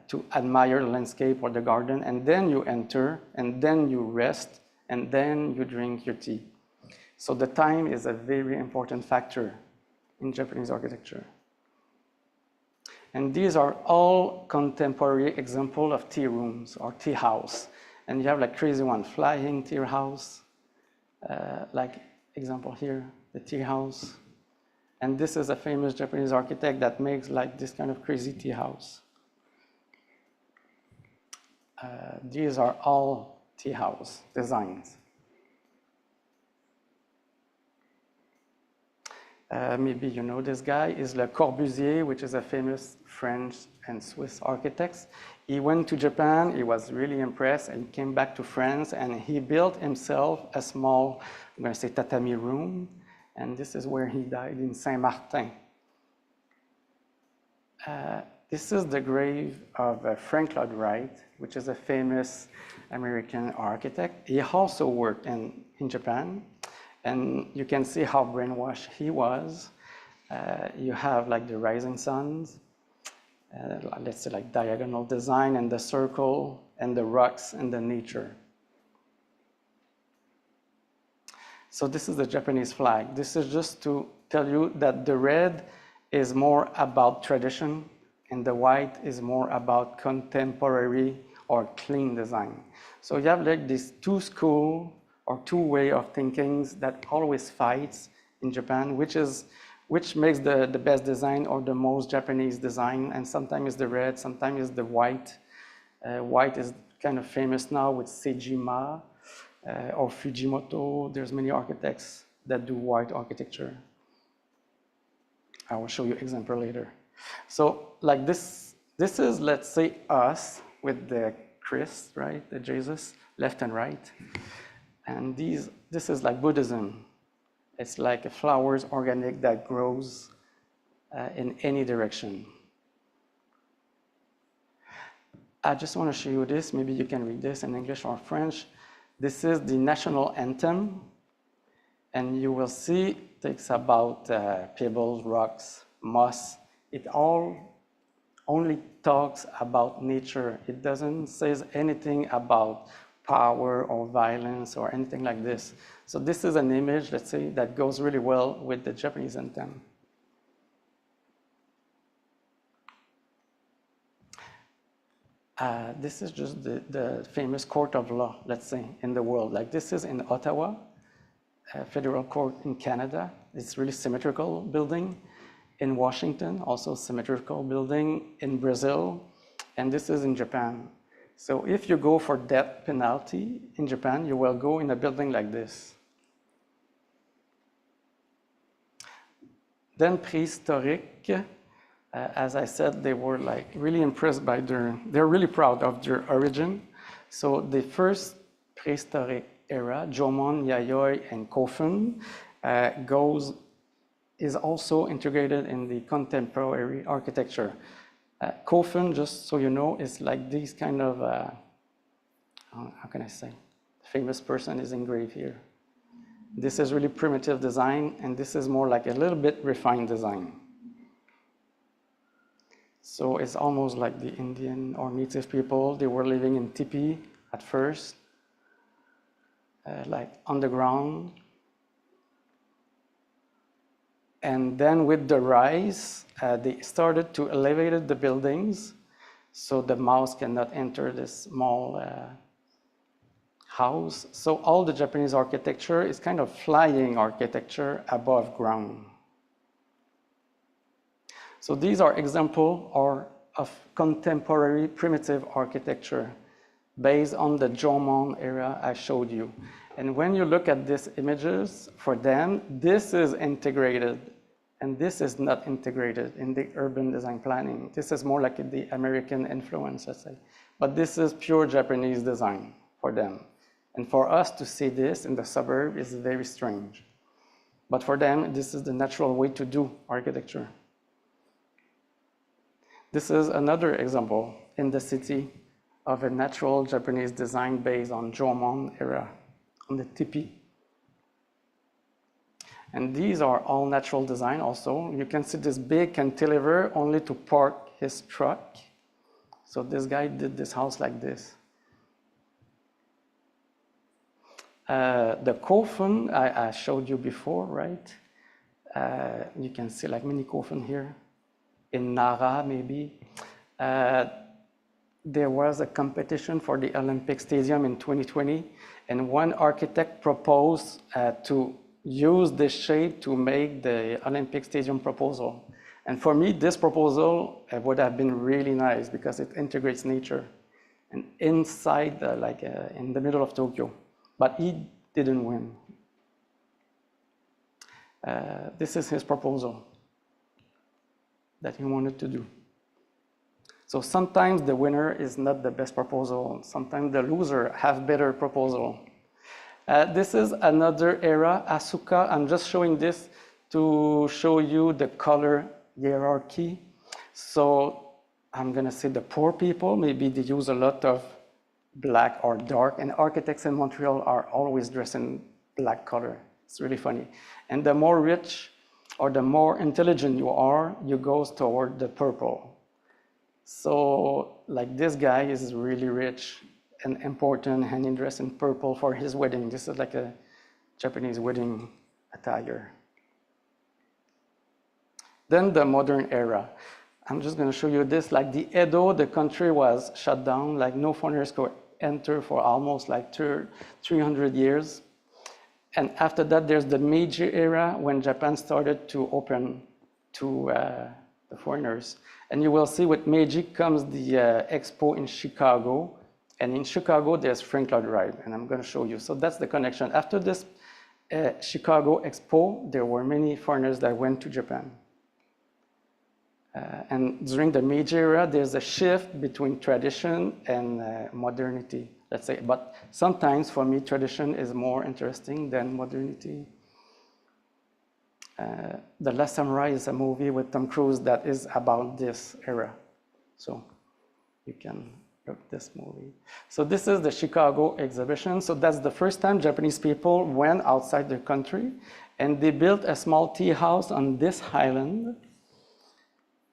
to admire the landscape or the garden, and then you enter, and then you rest, and then you drink your tea. So the time is a very important factor in Japanese architecture. And these are all contemporary examples of tea rooms or tea house. And you have crazy one, flying tea house, example here, the tea house. And this is a famous Japanese architect that makes like this kind of crazy tea house. These are all tea house designs. Maybe you know this guy is Le Corbusier, which is a famous French and Swiss architect. He went to Japan, he was really impressed, and came back to France, and he built himself a small, I'm going to say tatami room, and this is where he died in Saint-Martin. This is the grave of Frank Lloyd Wright, which is a famous American architect. He also worked in Japan. And you can see how brainwashed he was. You have like the rising suns, let's say like diagonal design and the circle and the rocks and the nature. So this is the Japanese flag. This is just to tell you that the red is more about tradition and the white is more about contemporary or clean design. So you have like these two schools or two way of thinking that always fights in Japan, which makes the best design or the most Japanese design, and sometimes it's the red, sometimes it's the white. White is kind of famous now with Sejima or Fujimoto. There's many architects that do white architecture. I will show you example later. So like this is, let's say, us with the Christ, right, the Jesus, left and right. And this is like Buddhism. It's like a flowers organic that grows in any direction. I just want to show you this. Maybe you can read this in English or French. This is the national anthem. And you will see it takes about pebbles, rocks, moss. It all only talks about nature. It doesn't say anything about power or violence or anything like this. So this is an image, let's say, that goes really well with the Japanese anthem. This is just the famous court of law, let's say, in the world. Like this is in Ottawa, federal court in Canada. It's really symmetrical building. In Washington, also symmetrical building. In Brazil, and this is in Japan. So if you go for death penalty in Japan, you will go in a building like this. Then prehistoric, as I said, they were like really impressed by they're really proud of their origin. So the first prehistoric era, Jomon, Yayoi, and Kofun, is also integrated in the contemporary architecture. Kofun, just so you know, is like these kind of, how can I say, famous person is engraved here. This is really primitive design, and this is more like a little bit refined design. So it's almost like the Indian or native people. They were living in tipi at first, like underground. And then with the rise, they started to elevate the buildings so the mouse cannot enter this small house. So all the Japanese architecture is kind of flying architecture above ground. So these are examples of contemporary primitive architecture based on the Jomon era I showed you. And when you look at these images, for them, this is integrated, and this is not integrated in the urban design planning. This is more like the American influence, let's say. But this is pure Japanese design for them. And for us to see this in the suburb is very strange. But for them, this is the natural way to do architecture. This is another example in the city of a natural Japanese design based on Jomon era, on the tipi. And these are all natural design also. You can see this big cantilever only to park his truck. So this guy did this house like this. The kofun I showed you before, right? You can see like mini kofun here. In Nara, maybe. There was a competition for the Olympic Stadium in 2020, and one architect proposed to use this shape to make the Olympic Stadium proposal. And for me, this proposal would have been really nice because it integrates nature and inside, in the middle of Tokyo. But he didn't win. This is his proposal that he wanted to do. So sometimes the winner is not the best proposal. Sometimes the loser have better proposal. This is another era, Asuka. I'm just showing this to show you the color hierarchy. So I'm gonna say the poor people, maybe they use a lot of black or dark, and architects in Montreal are always dressed in black color. It's really funny. And the more rich or the more intelligent you are, you go toward the purple. So like this guy is really rich and important, and he dressed in purple for his wedding. This is like a Japanese wedding attire. Then the modern era. I'm just going to show you this. Like the Edo, the country was shut down. Like no foreigners could enter for almost like 300 years. And after that, there's the Meiji era when Japan started to open to the foreigners. And you will see with Meiji comes the expo in Chicago. And in Chicago, there's Frank Lloyd Wright, and I'm going to show you. So that's the connection. After this Chicago expo, there were many foreigners that went to Japan. And during the Meiji era, there's a shift between tradition and modernity, let's say. But sometimes, for me, tradition is more interesting than modernity. The Last Samurai is a movie with Tom Cruise that is about this era. So you can look at this movie. So this is the Chicago exhibition. So that's the first time Japanese people went outside their country, and they built a small tea house on this island.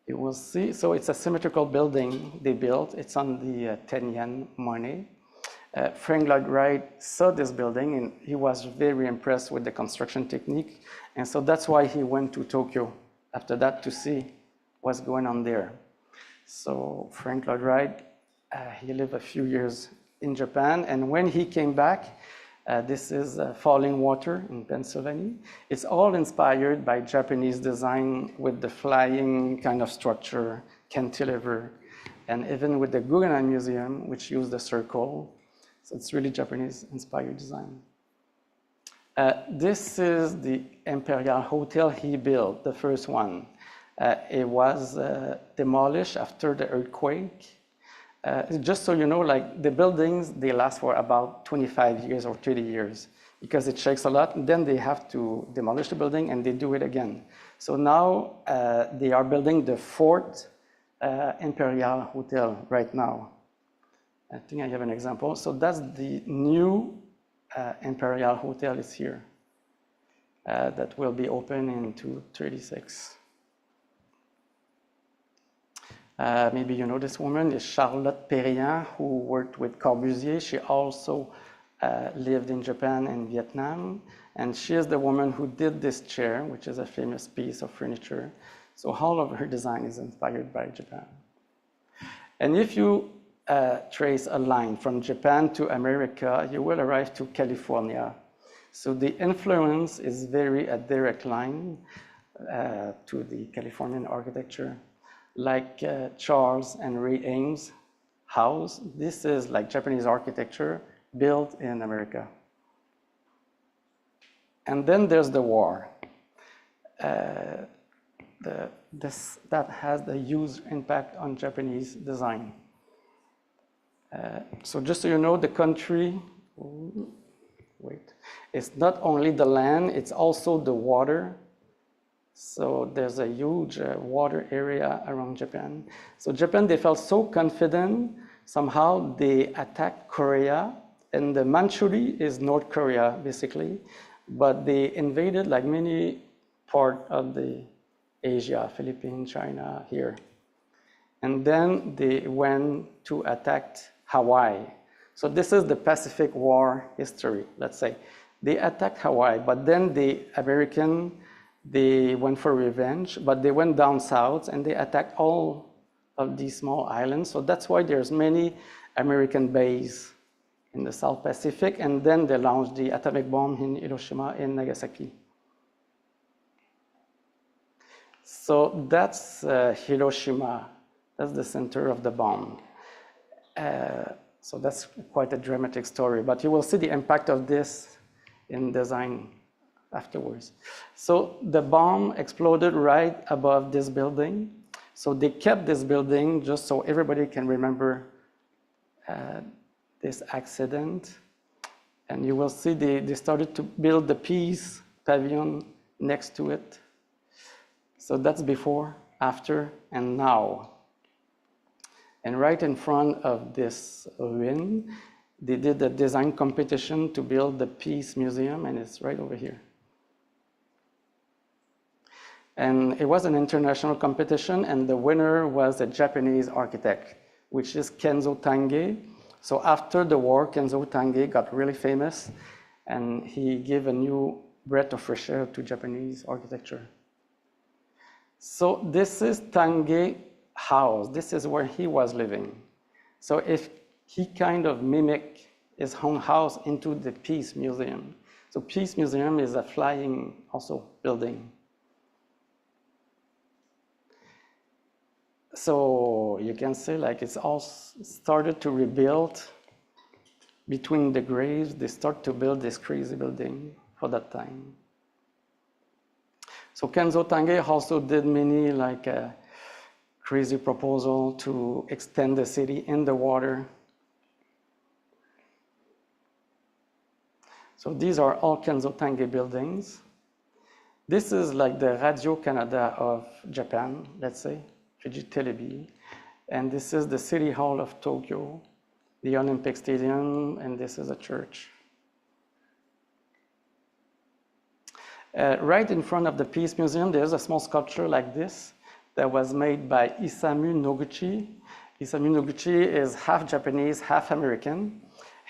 You will see, so it's a symmetrical building they built. It's on the 10 yen money. Frank Lloyd Wright saw this building and he was very impressed with the construction technique. And so that's why he went to Tokyo after that to see what's going on there. So Frank Lloyd Wright, he lived a few years in Japan. And when he came back, this is Falling Water in Pennsylvania. It's all inspired by Japanese design with the flying kind of structure, cantilever, and even with the Guggenheim Museum, which used the circle. So it's really Japanese-inspired design. This is the Imperial Hotel he built, the first one. It was demolished after the earthquake. Just so you know, like the buildings, they last for about 25 years or 30 years because it shakes a lot. And then they have to demolish the building and they do it again. So now they are building the fourth Imperial Hotel right now. I think I have an example. So that's the new Imperial Hotel is here that will be open in 2036. Maybe you know this woman is Charlotte Perriand, who worked with Corbusier. She also lived in Japan and Vietnam. And she is the woman who did this chair, which is a famous piece of furniture. So all of her design is inspired by Japan. And if you trace a line from Japan to America, you will arrive to California. So the influence is a direct line to the Californian architecture. Like Charles and Ray Ames' house, this is like Japanese architecture built in America. And then there's the war. That has the huge impact on Japanese design. So just so you know, the country, it's not only the land, it's also the water. So there's a huge water area around Japan. So Japan, they felt so confident, somehow they attacked Korea, and the Manchuria is North Korea, basically, but they invaded like many parts of the Asia, Philippines, China, here. And then they went to attack Hawaii. So this is the Pacific War history, let's say. They attacked Hawaii, but then the American, they went for revenge, but they went down south and they attacked all of these small islands. So that's why there's many American bases in the South Pacific, and then they launched the atomic bomb in Hiroshima and Nagasaki. So that's Hiroshima. That's the center of the bomb. So that's quite a dramatic story, but you will see the impact of this in design afterwards. So the bomb exploded right above this building. So they kept this building just so everybody can remember this accident. And you will see they started to build the peace pavilion next to it. So that's before, after, and now. And right in front of this ruin, they did a design competition to build the Peace Museum, and it's right over here. And it was an international competition, and the winner was a Japanese architect, which is Kenzo Tange. So after the war, Kenzo Tange got really famous, and he gave a new breath of fresh air to Japanese architecture. So this is Tange house. This is where he was living. So if he kind of mimicked his own house into the Peace Museum. So Peace Museum is a flying also building. So you can say like it's all started to rebuild between the graves. They start to build this crazy building for that time. So Kenzo Tange also did many like crazy proposal to extend the city in the water. So these are all Kenzo Tange buildings. This is like the Radio-Canada of Japan, let's say, Fiji Telebi. And this is the City Hall of Tokyo, the Olympic Stadium, and this is a church. Right in front of the Peace Museum, there's a small sculpture like this that was made by Isamu Noguchi. Isamu Noguchi is half Japanese, half American,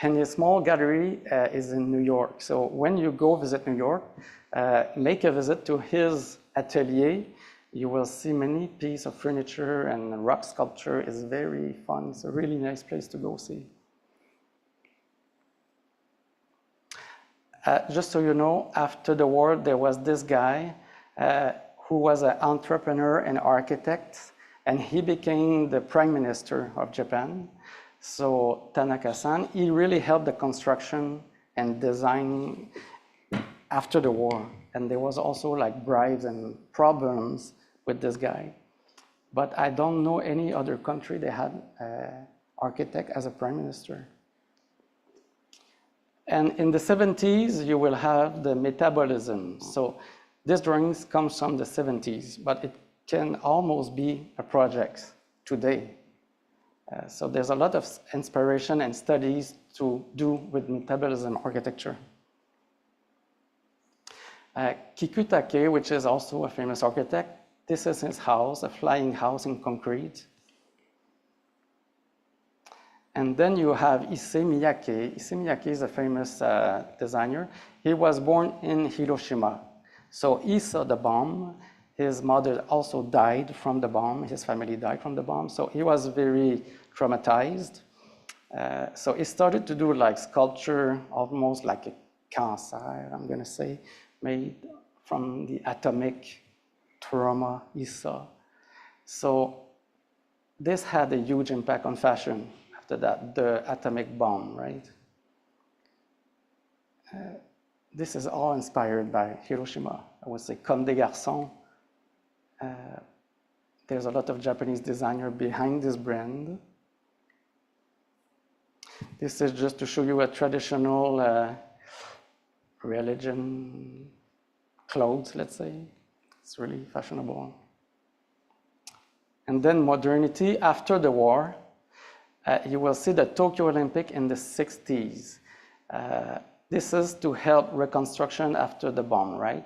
and his small gallery is in New York. So when you go visit New York, make a visit to his atelier. You will see many pieces of furniture and rock sculpture. It's very fun. It's a really nice place to go see. Just so you know, after the war, there was this guy who was an entrepreneur and architect, and he became the prime minister of Japan. So Tanaka-san, he really helped the construction and design after the war. And there was also like bribes and problems with this guy. But I don't know any other country that had an architect as a prime minister. And in the 70s, you will have the metabolism. So this drawings comes from the 70s, but it can almost be a project today. So there's a lot of inspiration and studies to do with metabolism architecture. Kikutake, which is also a famous architect, this is his house, a flying house in concrete. And then you have Issei Miyake. Issei Miyake is a famous designer. He was born in Hiroshima. So he saw the bomb. His mother also died from the bomb. His family died from the bomb. So he was very traumatized. So he started to do like sculpture, almost like a cancer, I'm going to say, made from the atomic trauma he saw. So this had a huge impact on fashion after that, the atomic bomb, right? This is all inspired by Hiroshima. I would say Comme des Garçons. There's a lot of Japanese designer behind this brand. This is just to show you a traditional religion clothes, let's say. It's really fashionable. And then modernity after the war. You will see the Tokyo Olympic in the 60s. This is to help reconstruction after the bomb, right?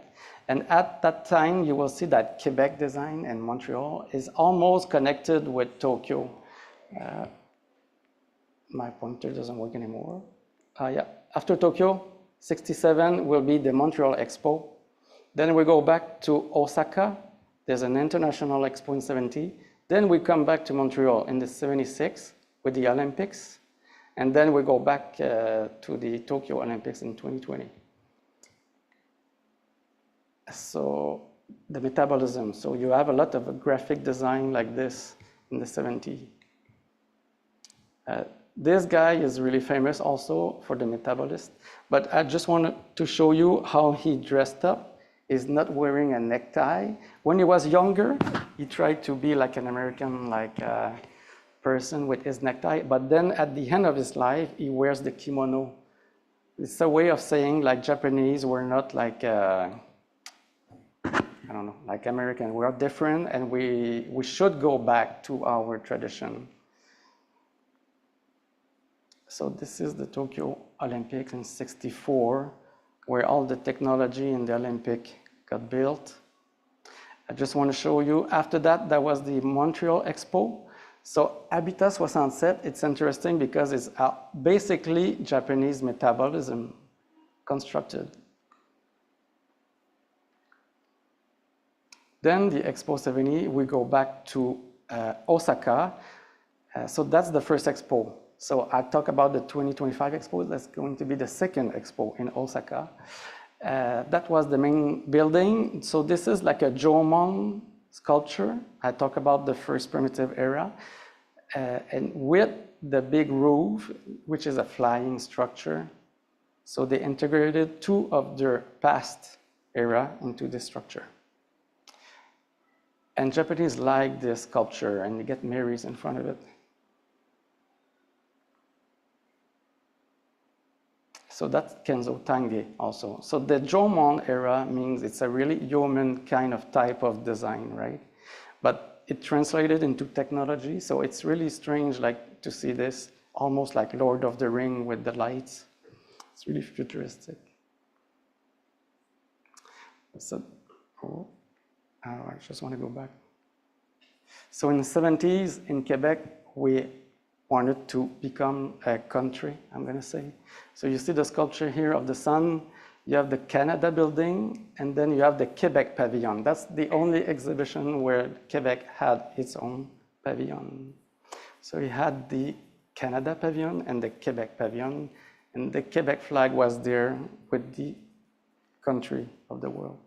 And at that time, you will see that Quebec design and Montreal is almost connected with Tokyo. My pointer doesn't work anymore. Yeah, after Tokyo, 67 will be the Montreal Expo. Then we go back to Osaka. There's an international expo in 70. Then we come back to Montreal in the 76 with the Olympics. And then we go back to the Tokyo Olympics in 2020. So the metabolism. So you have a lot of graphic design like this in the 70s. This guy is really famous also for the metabolist, but I just wanted to show you how he dressed up. He's not wearing a necktie. When he was younger, he tried to be like an American person with his necktie, but then at the end of his life, he wears the kimono. It's a way of saying like Japanese, we're not like, I don't know, like American. We are different and we should go back to our tradition. So this is the Tokyo Olympics in '64, where all the technology in the Olympic got built. I just want to show you, after that, that was the Montreal Expo. So Habitat 67, it's interesting because it's basically Japanese metabolism constructed. Then the Expo 70, we go back to Osaka. So that's the first expo. So I talk about the 2025 expo. That's going to be the second expo in Osaka. That was the main building. So this is like a Jomon sculpture. I talk about the first primitive era. And with the big roof, which is a flying structure. So they integrated two of their past era into this structure. And Japanese like this sculpture and they get married in front of it. So that's Kenzo Tange also. So the Jomon era means it's a really yeoman kind of type of design, right? But it translated into technology. So it's really strange like to see this, almost like Lord of the Ring with the lights. It's really futuristic. So, I just want to go back. So in the 70s in Quebec, we wanted to become a country, I'm going to say. So you see the sculpture here of the sun, you have the Canada building, and then you have the Quebec pavilion. That's the only exhibition where Quebec had its own pavilion. So you had the Canada pavilion and the Quebec pavilion, and the Quebec flag was there with the country of the world.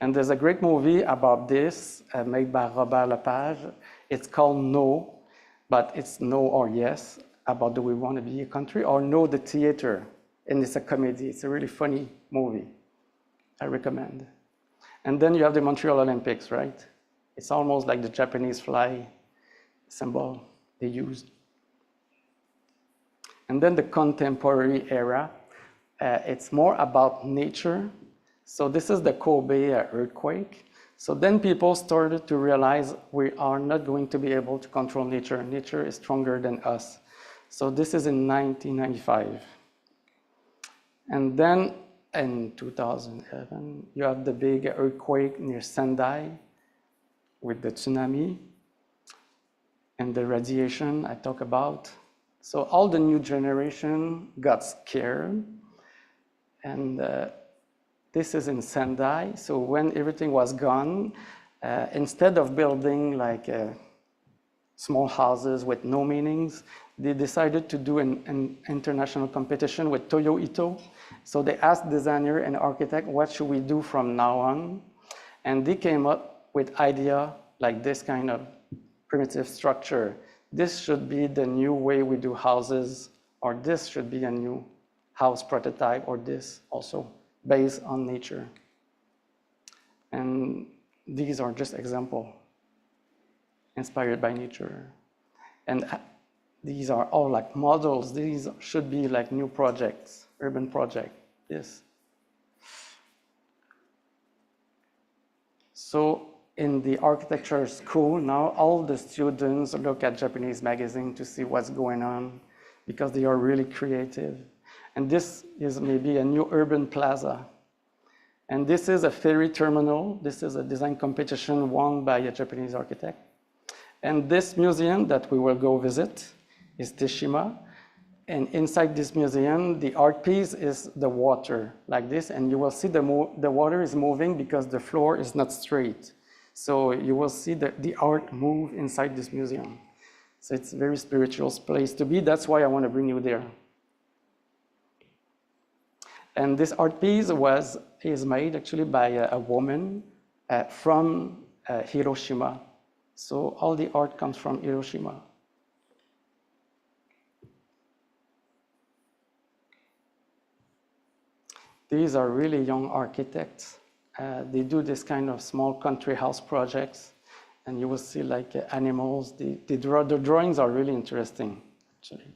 And there's a great movie about this made by Robert Lepage. It's called No, but it's no or yes about do we want to be a country, or No the Theater. And it's a comedy. It's a really funny movie. I recommend. And then you have the Montreal Olympics, right? It's almost like the Japanese flag symbol they used. And then the contemporary era. It's more about nature. So this is the Kobe earthquake. So then people started to realize we are not going to be able to control nature. Nature is stronger than us. So this is in 1995. And then in 2011, you have the big earthquake near Sendai with the tsunami and the radiation I talk about. So all the new generation got scared. And this is in Sendai. So when everything was gone, instead of building like small houses with no meanings, they decided to do an international competition with Toyo Ito. So they asked designer and architect, what should we do from now on? And they came up with idea like this kind of primitive structure. This should be the new way we do houses, or this should be a new house prototype, or this also based on nature. And these are just examples inspired by nature. And these are all like models. These should be like new projects, urban project, yes. So in the architecture school now, all the students look at Japanese magazine to see what's going on because they are really creative. And this is maybe a new urban plaza. And this is a ferry terminal. This is a design competition won by a Japanese architect. And this museum that we will go visit is Teshima. And inside this museum, the art piece is the water, like this. And you will see the water is moving because the floor is not straight. So you will see the art move inside this museum. So it's a very spiritual place to be. That's why I want to bring you there. And this art piece is made actually by a woman from Hiroshima. So all the art comes from Hiroshima. These are really young architects. They do this kind of small country house projects, and you will see like animals. The drawings are really interesting, actually.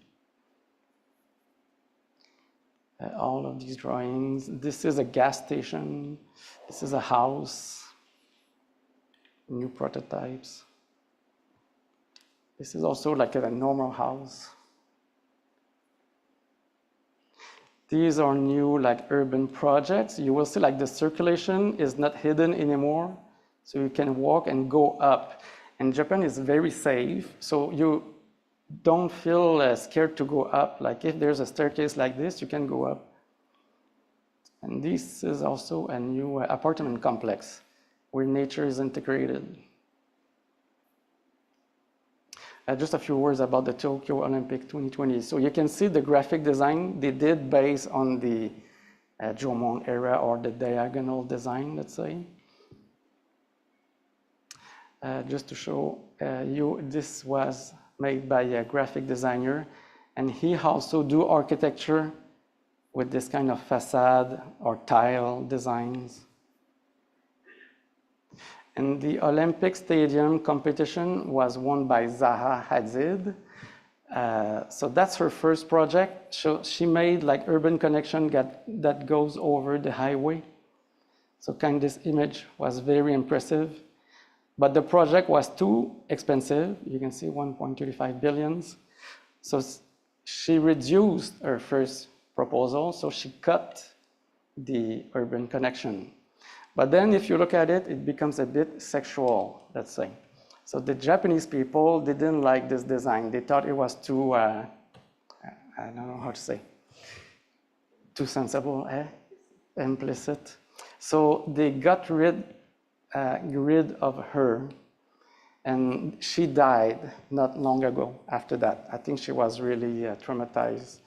All of these drawings. This is a gas station. This is a house. New prototypes. This is also like a normal house. These are new like urban projects. You will see like the circulation is not hidden anymore. So you can walk and go up. And Japan is very safe. So you don't feel scared to go up. Like if there's a staircase like this, you can go up. And this is also a new apartment complex where nature is integrated. Just a few words about the Tokyo Olympic 2020. So you can see the graphic design they did based on the Jomon era or the diagonal design, let's say. Just to show you, this was made by a graphic designer, and he also do architecture with this kind of facade or tile designs. And the Olympic Stadium competition was won by Zaha Hadid. So that's her first project. So she made like urban connection that goes over the highway. So kind of this image was very impressive. But the project was too expensive. You can see 1.35 billion. So she reduced her first proposal. So she cut the urban connection. But then if you look at it, it becomes a bit sexual, let's say. So the Japanese people didn't like this design. They thought it was too, I don't know how to say, too sensible, implicit. So they got rid of her, and she died not long ago after that. I think she was really traumatized.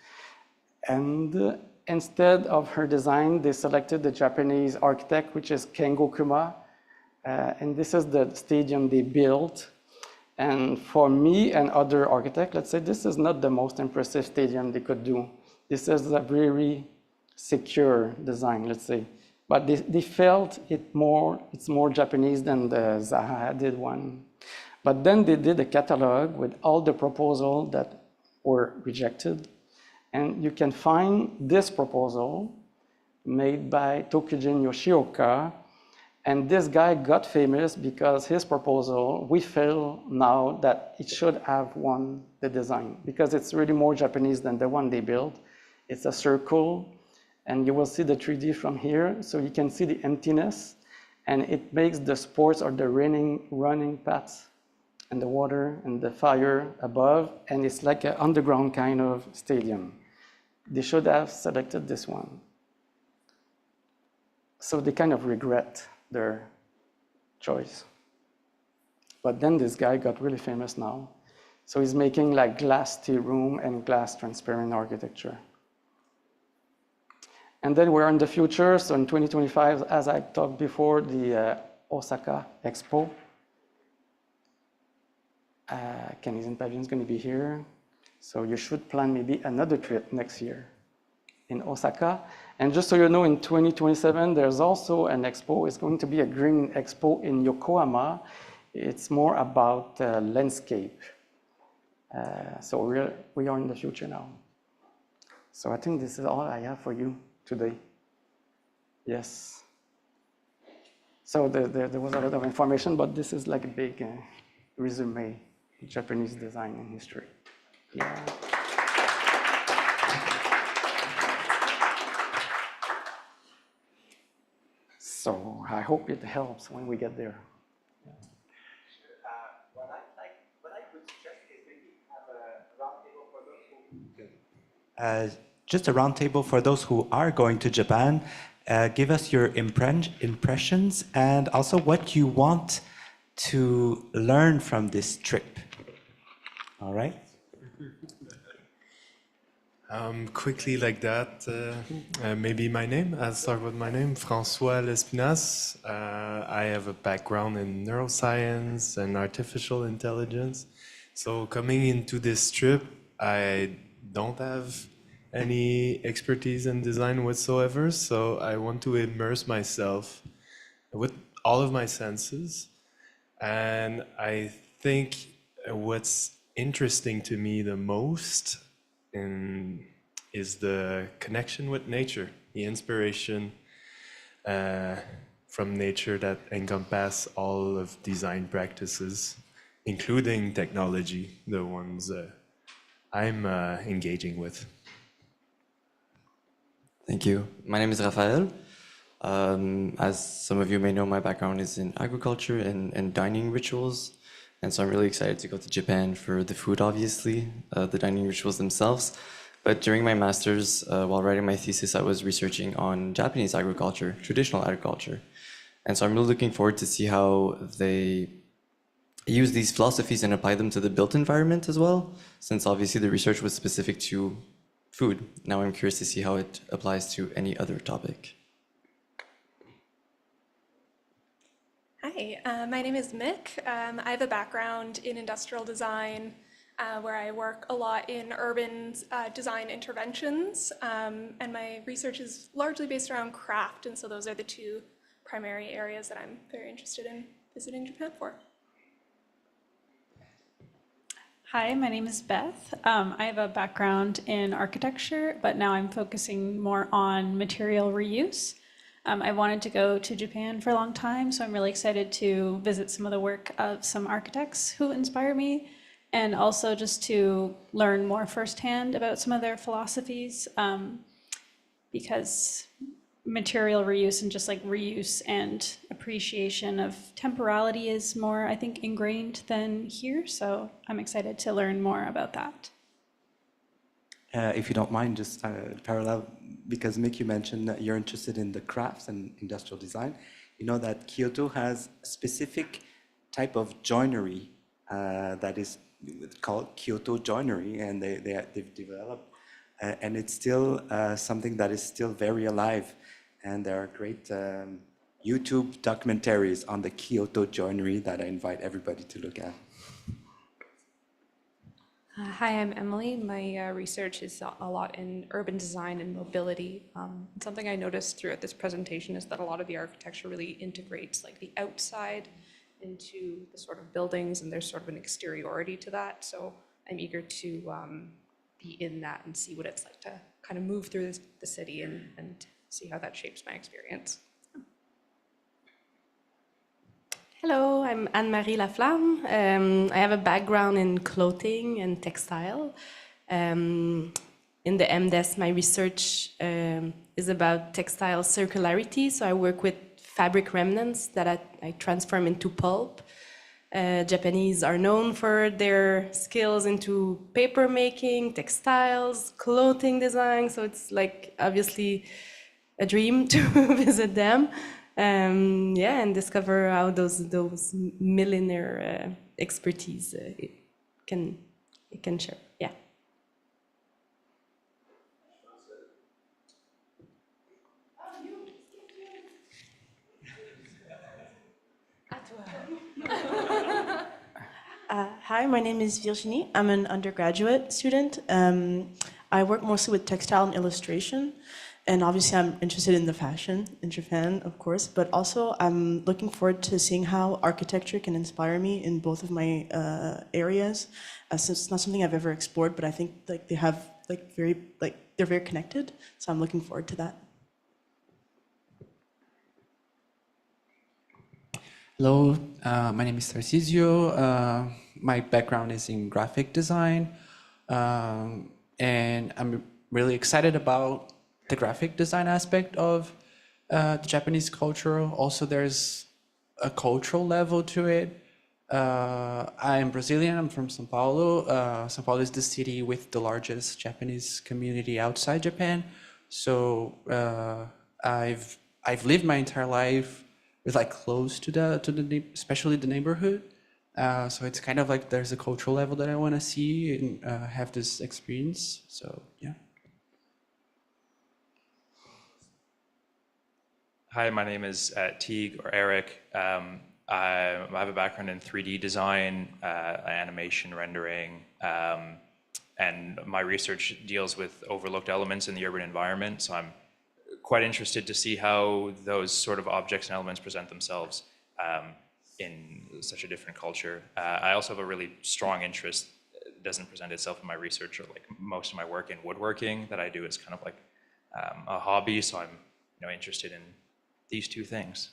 And instead of her design, they selected the Japanese architect, which is Kengo Kuma. And this is the stadium they built. And for me and other architects, let's say this is not the most impressive stadium they could do. This is a very secure design, let's say. But they felt it's more Japanese than the Zaha Hadid one. But then they did a catalog with all the proposals that were rejected. And you can find this proposal made by Tokujin Yoshioka. And this guy got famous because his proposal, we feel now that it should have won the design because it's really more Japanese than the one they built. It's a circle, and you will see the 3D from here. So you can see the emptiness, and it makes the sports or the running paths and the water and the fire above, and it's like an underground kind of stadium. They should have selected this one. So they kind of regret their choice. But then this guy got really famous now. So he's making like glass tea room and glass transparent architecture. And then we're in the future. So in 2025, as I talked before, the Osaka Expo. Canadian Pavilion is going to be here. So you should plan maybe another trip next year in Osaka. And just so you know, in 2027, there's also an expo. It's going to be a green expo in Yokohama. It's more about landscape. So we are in the future now. So I think this is all I have for you today. Yes. So there was a lot of information, but this is like a big resume, Japanese design and history. Yeah. So I hope it helps when we get there. What I would suggest is maybe have a roundtable for those who just a roundtable for those who are going to Japan. Give us your impressions and also what you want to learn from this trip. All right. Quickly like that, maybe my name. I'll start with my name, François Lespinasse. I have a background in neuroscience and artificial intelligence. So coming into this trip, I don't have any expertise in design whatsoever. So I want to immerse myself with all of my senses. And I think what's interesting to me the most is the connection with nature, the inspiration from nature that encompass all of design practices, including technology, the ones I'm engaging with. Thank you. My name is Rafael. As some of you may know, my background is in agriculture and dining rituals. And so I'm really excited to go to Japan for the food, obviously, the dining rituals themselves. But during my master's, while writing my thesis, I was researching on Japanese agriculture, traditional agriculture. And so I'm really looking forward to see how they use these philosophies and apply them to the built environment as well, since obviously the research was specific to food. Now I'm curious to see how it applies to any other topic. Hi, my name is Mick. I have a background in industrial design where I work a lot in urban design interventions, and my research is largely based around craft, and so those are the two primary areas that I'm very interested in visiting Japan for. Hi, my name is Beth. I have a background in architecture, but now I'm focusing more on material reuse. I wanted to go to Japan for a long time, so I'm really excited to visit some of the work of some architects who inspire me, and also just to learn more firsthand about some of their philosophies, because material reuse and just like reuse and appreciation of temporality is more, I think, ingrained than here. So I'm excited to learn more about that. If you don't mind, just parallel, because Mick, you mentioned that you're interested in the crafts and industrial design. You know that Kyoto has a specific type of joinery that is called Kyoto joinery, and they've developed, and it's still something that is still very alive. And there are great YouTube documentaries on the Kyoto joinery that I invite everybody to look at. Hi, I'm Emily. My research is a lot in urban design and mobility. Something I noticed throughout this presentation is that a lot of the architecture really integrates like the outside into the sort of buildings, and there's sort of an exteriority to that. So I'm eager to be in that and see what it's like to kind of move through the city and see how that shapes my experience. Hello, I'm Anne-Marie Laflamme. I have a background in clothing and textile. In the MDes, my research is about textile circularity. So I work with fabric remnants that I transform into pulp. Japanese are known for their skills into paper making, textiles, clothing design. So it's like obviously a dream to visit them. And discover how those millennial expertise it can share. Yeah. Hi, my name is Virginie. I'm an undergraduate student. I work mostly with textile and illustration. And obviously, I'm interested in the fashion in Japan, of course, but also I'm looking forward to seeing how architecture can inspire me in both of my areas. Since it's not something I've ever explored, but I think like they have they're very connected. So I'm looking forward to that. Hello, my name is Tarcisio. My background is in graphic design, and I'm really excited about the graphic design aspect of the Japanese culture. Also, there's a cultural level to it. I'm Brazilian, I'm from São Paulo. São Paulo is the city with the largest Japanese community outside Japan. So I've lived my entire life with like close to the especially the neighborhood. So it's kind of like there's a cultural level that I want to see and have this experience. So yeah. Hi, my name is Teague or Eric. I have a background in 3D design, animation, rendering, and my research deals with overlooked elements in the urban environment. So I'm quite interested to see how those sort of objects and elements present themselves in such a different culture. I also have a really strong interest, it doesn't present itself in my research or like most of my work in woodworking that I do is kind of like a hobby. So I'm interested in these two things.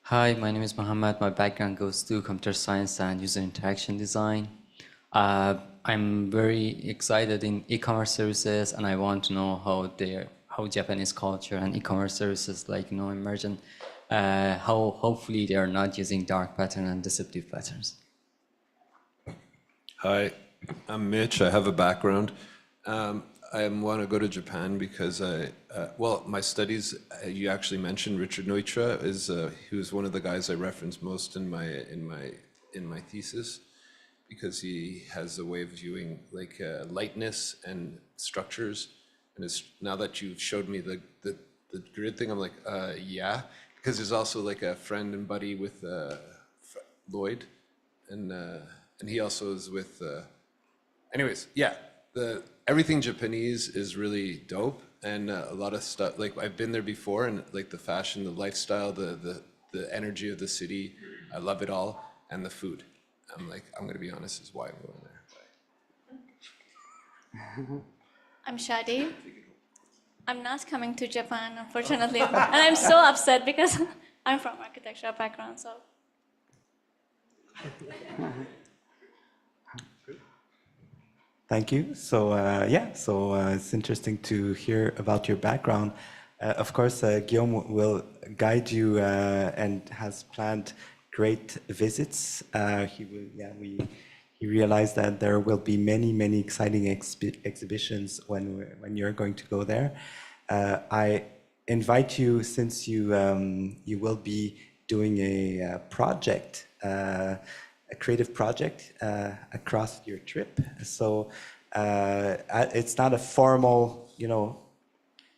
Hi, my name is Mohammed. My background goes to computer science and user interaction design. I'm very excited in e-commerce services, and I want to know how Japanese culture and e-commerce services like emergent, how hopefully they are not using dark pattern and deceptive patterns. Hi, I'm Mitch. I have a background. I want to go to Japan because my studies. You actually mentioned Richard Neutra. He was one of the guys I referenced most in my thesis, because he has a way of viewing like lightness and structures. And now that you've showed me the grid thing, I'm like, yeah, because there's also like a friend and buddy with Lloyd, and he also is with. Anyways, yeah. Everything Japanese is really dope, and a lot of stuff, like I've been there before, and like the fashion, the lifestyle, the energy of the city, I love it all, and the food. I'm gonna be honest, is why I'm going there. I'm Shadi. I'm not coming to Japan, unfortunately, and I'm so upset because I'm from architecture background, so. Thank you. So it's interesting to hear about your background. Of course, Guillaume will guide you and has planned great visits. He realized that there will be many exciting exhibitions when you're going to go there. I invite you, since you will be doing a project. A creative project across your trip. So it's not a formal,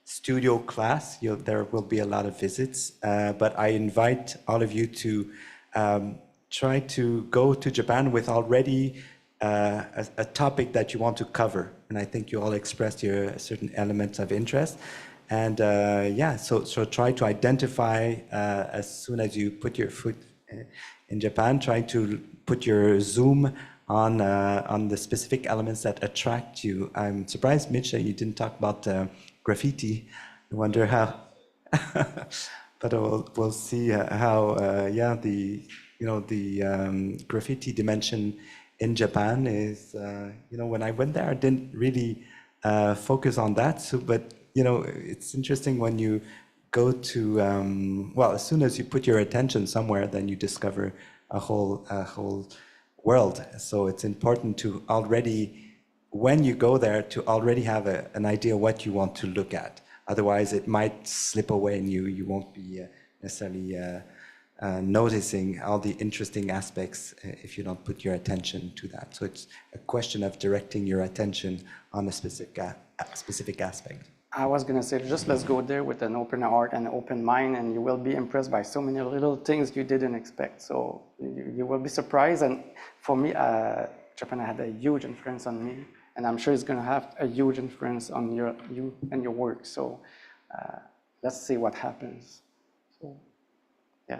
studio class. There will be a lot of visits, but I invite all of you to try to go to Japan with already a topic that you want to cover. And I think you all expressed your certain elements of interest. And so try to identify as soon as you put your foot in Japan, try to put your zoom on the specific elements that attract you. I'm surprised, Mitch, that you didn't talk about graffiti. I wonder how, but we'll see how the graffiti dimension in Japan is. When I went there, I didn't really focus on that. So, but it's interesting when you go to as soon as you put your attention somewhere, then you discover a whole world. So it's important to already, when you go there, to already have an idea what you want to look at. Otherwise, it might slip away, and you won't be necessarily noticing all the interesting aspects if you don't put your attention to that. So it's a question of directing your attention on a specific aspect. I was going to say, just let's go there with an open heart and an open mind, and you will be impressed by so many little things you didn't expect. So you will be surprised. And for me, Japan had a huge influence on me, and I'm sure it's going to have a huge influence on you and your work. So let's see what happens. So, yeah.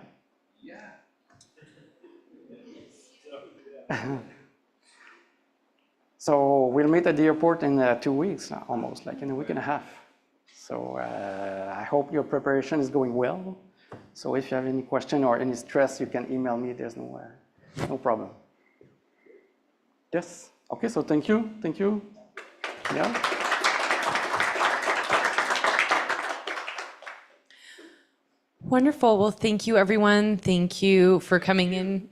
So we'll meet at the airport in 2 weeks, almost, like in a week and a half. So I hope your preparation is going well. So if you have any question or any stress, you can email me. There's no problem. Yes. Okay. So thank you. Thank you. Yeah. Wonderful. Well, thank you, everyone. Thank you for coming in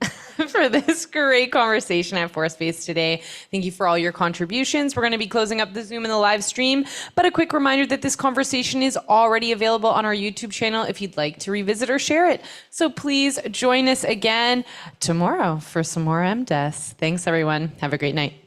for this great conversation at Force-Space today. Thank you for all your contributions. We're going to be closing up the Zoom and the live stream, but a quick reminder that this conversation is already available on our YouTube channel if you'd like to revisit or share it. So please join us again tomorrow for some more MDes. Thanks, everyone. Have a great night.